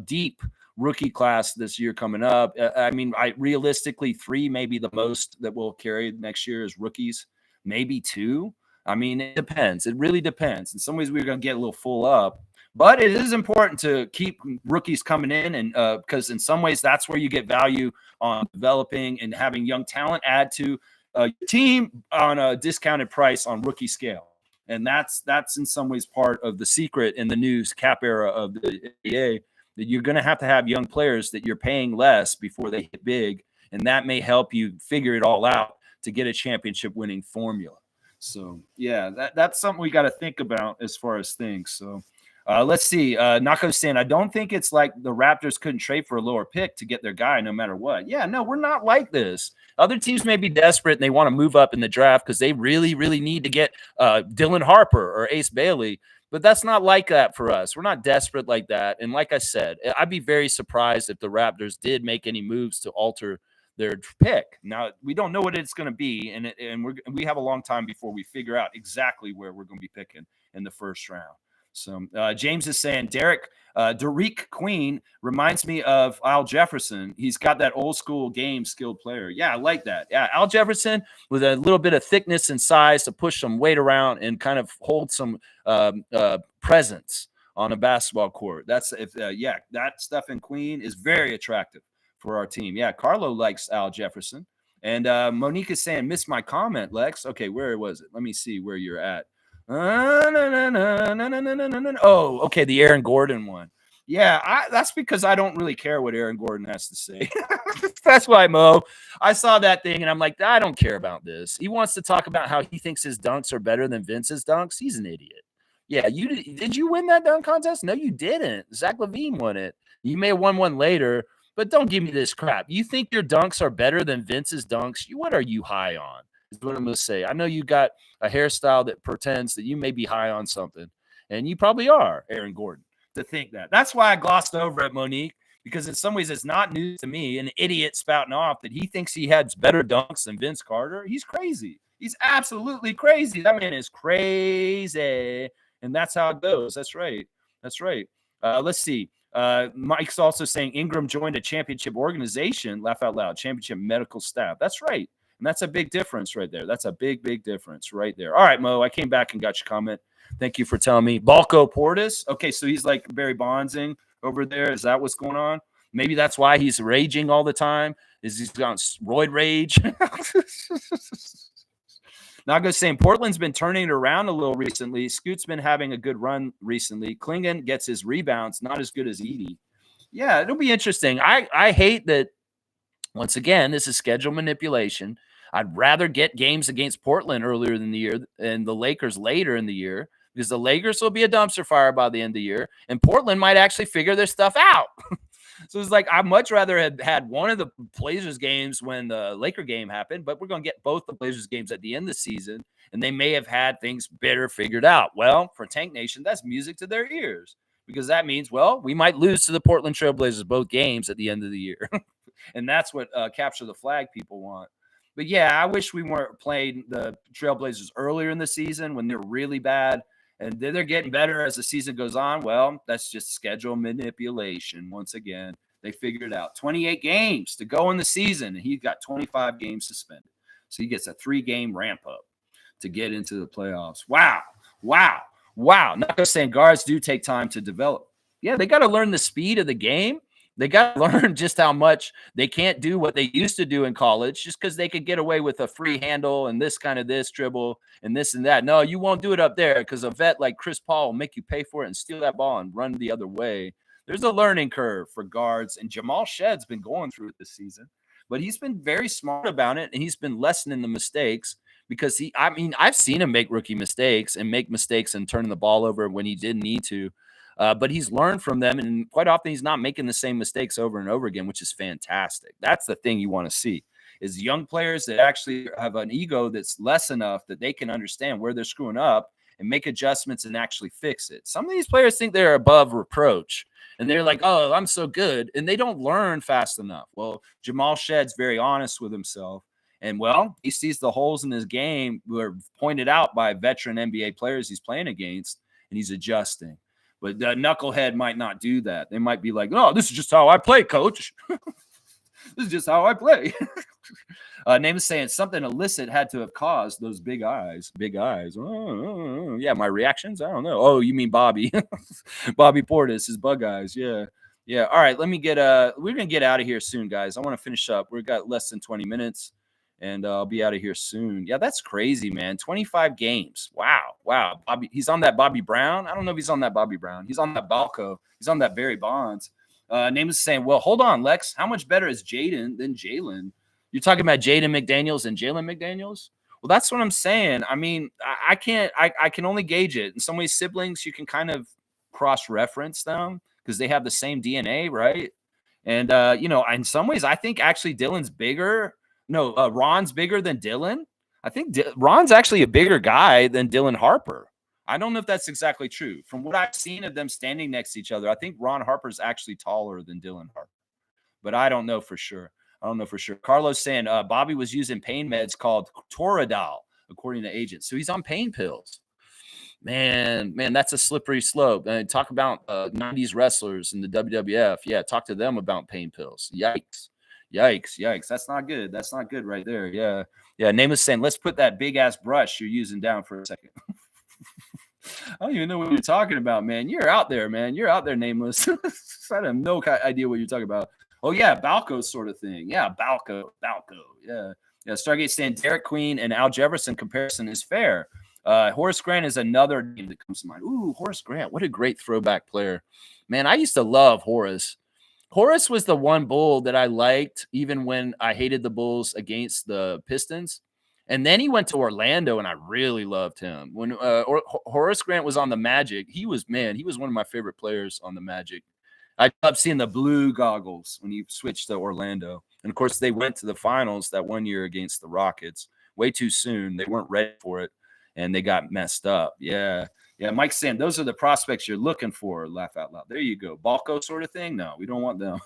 deep rookie class this year coming up. I mean, realistically 3, maybe the most that we'll carry next year is rookies, maybe 2. I mean, it depends. It really depends. In some ways, we're going to get a little full up, but it is important to keep rookies coming in, and because in some ways, that's where you get value on developing and having young talent add to your team on a discounted price on rookie scale. And that's in some ways part of the secret in the new cap era of the NBA, that you're going to have young players that you're paying less before they hit big, and that may help you figure it all out to get a championship winning formula. So yeah, that's something we got to think about as far as things. So let's see. Nako's saying, I don't think it's like the Raptors couldn't trade for a lower pick to get their guy no matter what. Yeah, no, we're not like this. Other teams may be desperate and they want to move up in the draft because they really, really need to get Dylan Harper or Ace Bailey. But that's not like that for us. We're not desperate like that. And like I said, I'd be very surprised if the Raptors did make any moves to alter their pick. Now, we don't know what it's going to be, and we have a long time before we figure out exactly where we're going to be picking in the first round. So James is saying, Derek Queen reminds me of Al Jefferson. He's got that old school game skilled player. Yeah, I like that. Yeah, Al Jefferson with a little bit of thickness and size to push some weight around and kind of hold some presence on a basketball court. That stuff in Queen is very attractive for our team. Yeah, Carlo likes Al Jefferson. And Monique is saying, missed my comment, Lex. Okay, where was it? Let me see where you're at. Oh, okay, the Aaron Gordon one. Yeah, that's because I don't really care what Aaron Gordon has to say. That's why, Mo. I saw that thing, and I'm like, I don't care about this. He wants to talk about how he thinks his dunks are better than Vince's dunks. He's an idiot. Yeah, did you win that dunk contest? No, you didn't. Zach LaVine won it. You may have won one later, but don't give me this crap. You think your dunks are better than Vince's dunks? What are you high on? is what I'm going to say. I know you got a hairstyle that pretends that you may be high on something, and you probably are, Aaron Gordon, to think that. That's why I glossed over at Monique, because in some ways it's not news to me, an idiot spouting off that he thinks he has better dunks than Vince Carter. He's crazy. He's absolutely crazy. That man is crazy, and that's how it goes. That's right. That's right. Let's see. Mike's also saying Ingram joined a championship organization. Laugh out loud. Championship medical staff. That's right. And that's a big difference right there. That's a big, big difference right there. All right, Mo, I came back and got your comment. Thank you for telling me. Balco Portis. Okay, so he's like Barry Bondsing over there. Is that what's going on? Maybe that's why he's raging all the time. Is he's on roid rage? Naga's saying Portland's been turning it around a little recently. Scoot's been having a good run recently. Klingon gets his rebounds, not as good as Edey. Yeah, it'll be interesting. I hate that, once again, this is schedule manipulation. I'd rather get games against Portland earlier in the year and the Lakers later in the year, because the Lakers will be a dumpster fire by the end of the year, and Portland might actually figure their stuff out. So it's like I'd much rather have had one of the Blazers games when the Laker game happened, but we're going to get both the Blazers games at the end of the season, and they may have had things better figured out. Well, for Tank Nation, that's music to their ears, because that means, well, we might lose to the Portland Trail Blazers both games at the end of the year. And that's what capture the flag people want. But yeah, I wish we weren't playing the Trailblazers earlier in the season when they're really bad, and then they're getting better as the season goes on. Well, that's just schedule manipulation. Once again, they figured it out. 28 games to go in the season, and he got 25 games suspended. So he gets a 3-game ramp up to get into the playoffs. Wow. Not just saying guards do take time to develop. Yeah, they got to learn the speed of the game. They got to learn just how much they can't do what they used to do in college just because they could get away with a free handle and this dribble and this and that. No, you won't do it up there because a vet like Chris Paul will make you pay for it and steal that ball and run the other way. There's a learning curve for guards, and Jamal Shedd's been going through it this season, but he's been very smart about it, and he's been lessening the mistakes because I've seen him make rookie mistakes and make mistakes and turning the ball over when he didn't need to. But he's learned from them, and quite often he's not making the same mistakes over and over again, which is fantastic. That's the thing you want to see, is young players that actually have an ego that's less enough that they can understand where they're screwing up and make adjustments and actually fix it. Some of these players think they're above reproach, and they're like, oh, I'm so good, and they don't learn fast enough. Well, Jamal Shedd's very honest with himself, and, well, he sees the holes in his game were pointed out by veteran NBA players he's playing against, and he's adjusting. But the knucklehead might not do that. They might be like, "Oh, this is just how I play, coach. This is just how I play." Name is saying something illicit had to have caused those big eyes. Big eyes. Oh, yeah, my reactions? I don't know. Oh, you mean Bobby. Bobby Portis, his bug eyes. Yeah. All right, let me get we're going to get out of here soon, guys. I want to finish up. We've got less than 20 minutes. And I'll be out of here soon. Yeah, that's crazy, man. 25 games. Wow. Bobby, he's on that Bobby Brown. I don't know if he's on that Bobby Brown. He's on that Balco. He's on that Barry Bonds. Name is saying, well, hold on, Lex. How much better is Jaden than Jalen? You're talking about Jaden McDaniels and Jalen McDaniels? Well, that's what I'm saying. I mean, I can only gauge it. In some ways, siblings, you can kind of cross-reference them because they have the same DNA, right? And, in some ways, I think actually Dylan's bigger. No, Ron's bigger than Dylan. I think Ron's actually a bigger guy than Dylan Harper. I don't know if that's exactly true. From what I've seen of them standing next to each other, I think Ron Harper's actually taller than Dylan Harper. But I don't know for sure. Carlos saying Bobby was using pain meds called Toradol, according to agents. So he's on pain pills. Man, that's a slippery slope. Talk about 90s wrestlers in the WWF. Yeah, talk to them about pain pills. Yikes. That's not good. That's not good right there. Yeah. Name is saying, let's put that big ass brush you're using down for a second. I don't even know what you're talking about, man. You're out there, man. You're out there, Nameless. I have no idea what you're talking about. Oh, yeah, Balco sort of thing. Yeah, Balco. Yeah. Stargate saying Derek Queen and Al Jefferson comparison is fair. Horace Grant is another name that comes to mind. Ooh, Horace Grant. What a great throwback player. Man, I used to love Horace. Horace was the one Bull that I liked, even when I hated the Bulls against the Pistons. And then he went to Orlando, and I really loved him. When Horace Grant was on the Magic, he was one of my favorite players on the Magic. I loved seeing the blue goggles when he switched to Orlando. And, of course, they went to the finals that one year against the Rockets, way too soon. They weren't ready for it, and they got messed up. Yeah. Yeah, Mike's saying those are the prospects you're looking for. Laugh out loud. There you go. Balco sort of thing? No, we don't want them.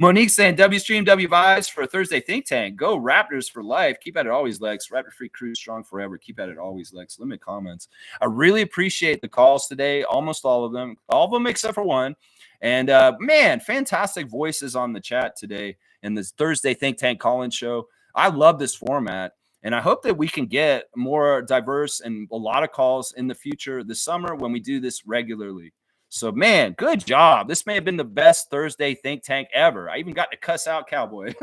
Monique saying W Stream, W Vibes for a Thursday Think Tank. Go Raptors for life. Keep at it always, Lex. Raptor Free Crew strong forever. Keep at it always, Lex. Limit comments. I really appreciate the calls today. Almost all of them. All of them except for one. And, man, fantastic voices on the chat today in this Thursday Think Tank call-in show. I love this format. And I hope that we can get more diverse and a lot of calls in the future this summer when we do this regularly. So, man, good job. This may have been the best Thursday Think Tank ever. I even got to cuss out Cowboy,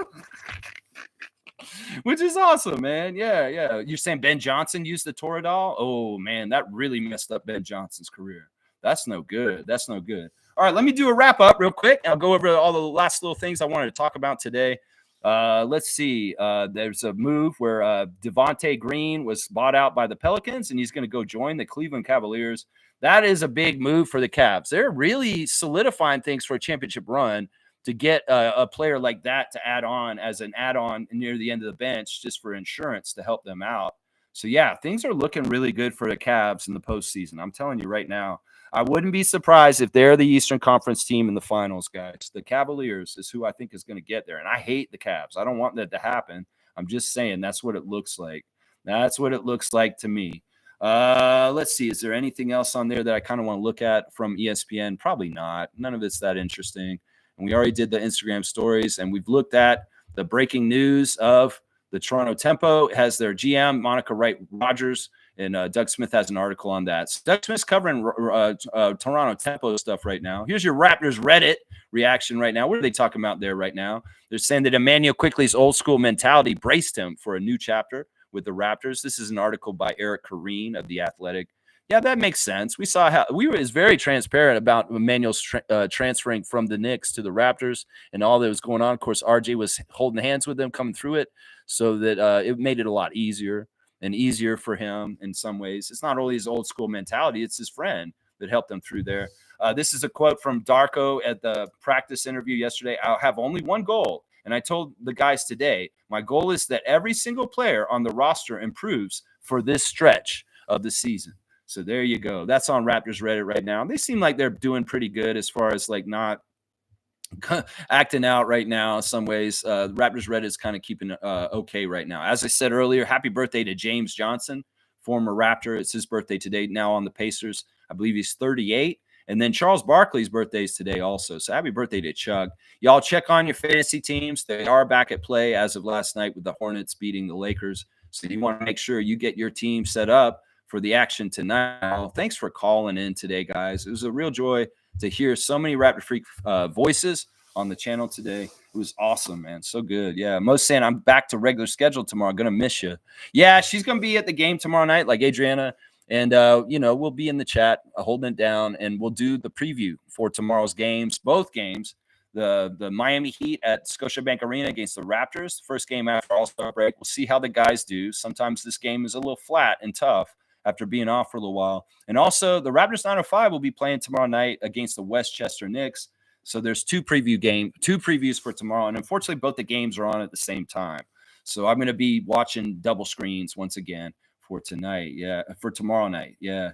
which is awesome, man. Yeah, yeah. You're saying Ben Johnson used the Toradol? Oh, man, that really messed up Ben Johnson's career. That's no good. That's no good. All right, let me do a wrap up real quick. I'll go over all the last little things I wanted to talk about today. Let's see. There's a move where Devontae Green was bought out by the Pelicans, and he's going to go join the Cleveland Cavaliers. That is a big move for the Cavs. They're really solidifying things for a championship run to get a player like that to add on as an add-on near the end of the bench just for insurance to help them out. So, yeah, things are looking really good for the Cavs in the postseason. I'm telling you right now. I wouldn't be surprised if they're the Eastern Conference team in the finals, guys. The Cavaliers is who I think is going to get there. And I hate the Cavs. I don't want that to happen. I'm just saying that's what it looks like. That's what it looks like to me. Let's see. Is there anything else on there that I kind of want to look at from ESPN? Probably not. None of it's that interesting. And we already did the Instagram stories, and we've looked at the breaking news of the Toronto Tempo. It has their GM, Monica Wright-Rogers, and Doug Smith has an article on that. So Doug Smith's covering Toronto Tempo stuff right now. Here's your Raptors Reddit reaction right now. What are they talking about there right now? They're saying that Emmanuel Quickley's old school mentality braced him for a new chapter with the Raptors. This is an article by Eric Kareen of The Athletic. Yeah, that makes sense. We saw how we was very transparent about Emmanuel's transferring from the Knicks to the Raptors and all that was going on. Of course, RJ was holding hands with them coming through it so that it made it a lot easier and easier for him in some ways. It's not only his old school mentality, it's his friend that helped him through there. This is a quote from Darko at the practice interview yesterday. I'll have only one goal. And I told the guys today, my goal is that every single player on the roster improves for this stretch of the season. So there you go. That's on Raptors Reddit right now. They seem like they're doing pretty good as far as like not acting out right now in some ways. Raptors Reddit is kind of keeping okay right now. As I said earlier, happy birthday to James Johnson, former Raptor. It's his birthday today, now on the Pacers. I believe he's 38. And then Charles Barkley's birthday is today also. So happy birthday to Chug. Y'all check on your fantasy teams. They are back at play as of last night with the Hornets beating the Lakers. So you want to make sure you get your team set up for the action tonight. Thanks for calling in today, guys. It was a real joy to hear so many Raptor Freak voices on the channel today. It was awesome, man. So good. Yeah. Most saying I'm back to regular schedule tomorrow. Going to miss you. Yeah, she's going to be at the game tomorrow night, like Adriana. And, we'll be in the chat holding it down, and we'll do the preview for tomorrow's games, both games. The Miami Heat at Scotiabank Arena against the Raptors. First game after All-Star break. We'll see how the guys do. Sometimes this game is a little flat and tough after being off for a little while. And also, the Raptors 905 will be playing tomorrow night against the Westchester Knicks. So there's two previews for tomorrow. And unfortunately, both the games are on at the same time. So I'm going to be watching double screens once again for tonight. Yeah, for tomorrow night. Yeah.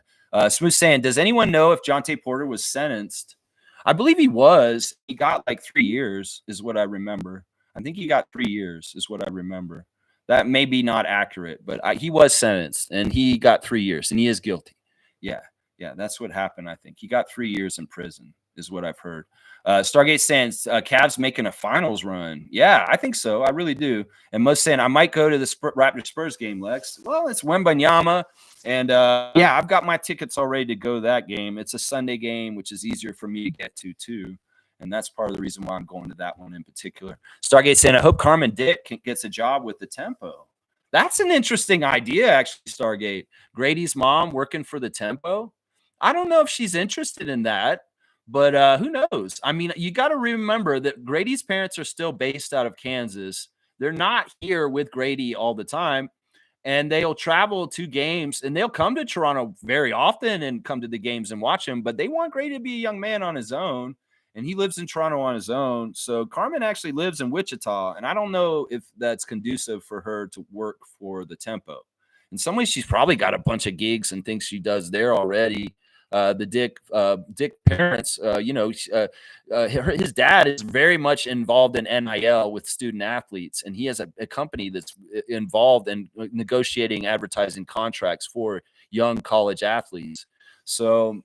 Smooth saying, does anyone know if Jonte Porter was sentenced? I believe he was. He got like 3 years is what I remember. I think he got 3 years is what I remember. That may be not accurate, but he was sentenced and he got 3 years and he is guilty. Yeah. Yeah. That's what happened. I think he got 3 years in prison is what I've heard. Stargate saying Cavs making a finals run. Yeah, I think so. I really do. And most saying I might go to the Raptors Spurs game, Lex. Well, it's Wembanyama. And yeah, I've got my tickets already to go to that game. It's a Sunday game, which is easier for me to get to too. And that's part of the reason why I'm going to that one in particular. Stargate saying, I hope Carmen Dick gets a job with the Tempo. That's an interesting idea, actually, Stargate. Grady's mom working for the Tempo. I don't know if she's interested in that. But who knows? I mean, you got to remember that Grady's parents are still based out of Kansas. They're not here with Grady all the time. And they'll travel to games, and they'll come to Toronto very often and come to the games and watch him. But they want Grady to be a young man on his own. and he lives in Toronto on his own. So Carmen actually lives in Wichita, and I don't know if that's conducive for her to work for the Tempo. In some ways, she's probably got a bunch of gigs and things she does there already. The Dick parents, his dad is very much involved in NIL with student athletes, and he has a company that's involved in negotiating advertising contracts for young college athletes. So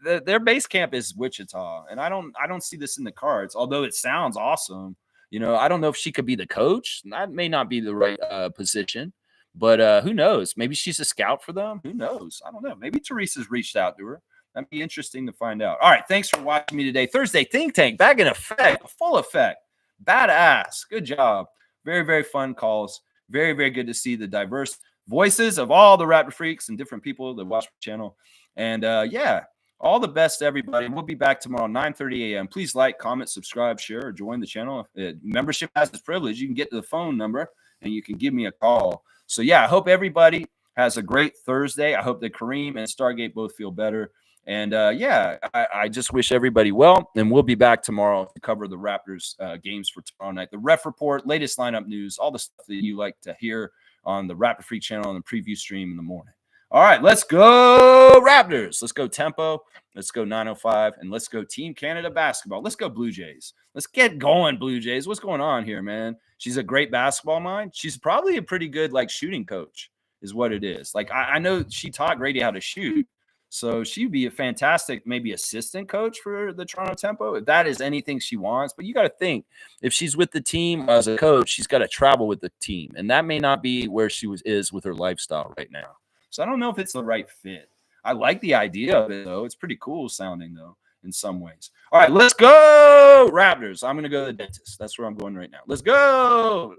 their base camp is Wichita, and I don't see this in the cards. Although it sounds awesome, I don't know if she could be the coach. That may not be the right position. But who knows? Maybe she's a scout for them. Who knows? I don't know. Maybe Teresa's reached out to her. That'd be interesting to find out. All right. Thanks for watching me today. Thursday Think Tank back in effect, full effect. Badass. Good job. Very, very fun calls. Very, very good to see the diverse voices of all the Raptor freaks and different people that watch the channel. And yeah, all the best to everybody. We'll be back tomorrow, 9:30 a.m. Please like, comment, subscribe, share, or join the channel. Membership has this privilege. You can get to the phone number and you can give me a call. So, yeah, I hope everybody has a great Thursday. I hope that Kareem and Stargate both feel better. And, yeah, I just wish everybody well. And we'll be back tomorrow to cover the Raptors games for tomorrow night. The ref report, latest lineup news, all the stuff that you like to hear on the Raptor Freak channel on the preview stream in the morning. All right, let's go Raptors. Let's go Tempo. Let's go 905. And let's go Team Canada basketball. Let's go Blue Jays. Let's get going, Blue Jays. What's going on here, man? She's a great basketball mind. She's probably a pretty good, shooting coach is what it is. I know she taught Grady how to shoot. So she'd be a fantastic, maybe assistant coach for the Toronto Tempo, if that is anything she wants. But you got to think, if she's with the team as a coach, she's got to travel with the team. And that may not be where she is with her lifestyle right now. So I don't know if it's the right fit. I like the idea of it, though. It's pretty cool sounding, though, in some ways. All right, let's go, Raptors. I'm going to go to the dentist. That's where I'm going right now. Let's go.